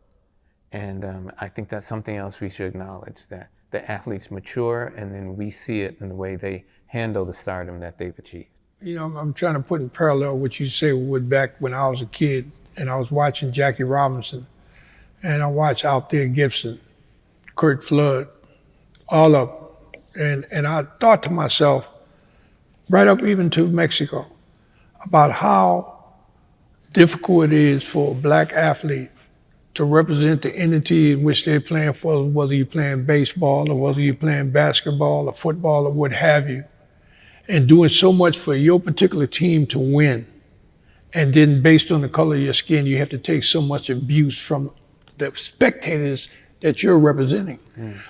And I think that's something else we should acknowledge, that the athletes mature, and then we see it in the way they handle the stardom that they've achieved. I'm trying to put in parallel what you say with back when I was a kid, and I was watching Jackie Robinson, and I watched Out There Gibson, Kurt Flood, all of them. And I thought to myself, right up even to Mexico, about how difficult it is for a black athlete to represent the entity in which they're playing for, whether you're playing baseball or whether you're playing basketball or football or what have you, and doing so much for your particular team to win. And then based on the color of your skin, you have to take so much abuse from the spectators that you're representing.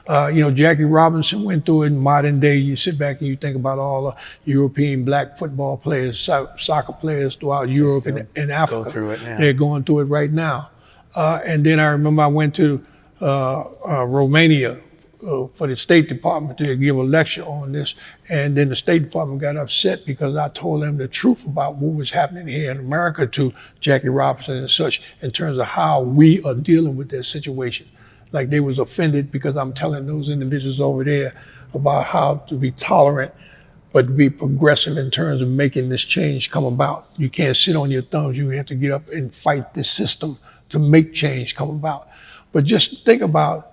Jackie Robinson went through it in modern day. You sit back and you think about all the European black football players, soccer players throughout Europe and Africa. Go through it now. They're going through it right now. And then I remember I went to Romania for the State Department to give a lecture on this. And then the State Department got upset because I told them the truth about what was happening here in America to Jackie Robinson and such, in terms of how we are dealing with that situation. Like they was offended because I'm telling those individuals over there about how to be tolerant, but to be progressive in terms of making this change come about. You can't sit on your thumbs. You have to get up and fight this system to make change come about. But just think about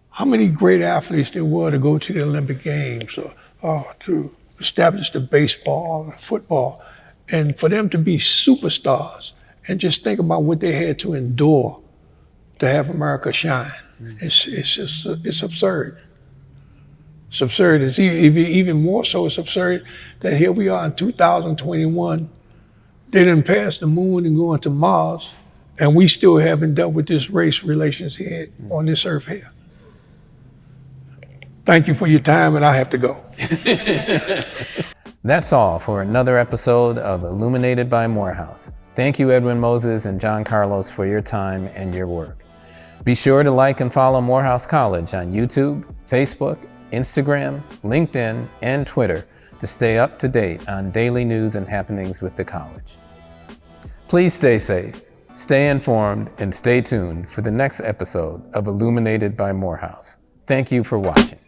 how many great athletes there were to go to the Olympic Games or to establish the baseball and football, and for them to be superstars. And just think about what they had to endure to have America shine. It's absurd. It's absurd. It's even more so, it's absurd that here we are in 2021. They didn't pass the moon and go into Mars, and we still haven't dealt with this race relations here on this earth here. Thank you for your time, and I have to go. That's all for another episode of Illuminated by Morehouse. Thank you, Edwin Moses and John Carlos, for your time and your work. Be sure to like and follow Morehouse College on YouTube, Facebook, Instagram, LinkedIn, and Twitter to stay up to date on daily news and happenings with the college. Please stay safe, stay informed, and stay tuned for the next episode of Illuminated by Morehouse. Thank you for watching.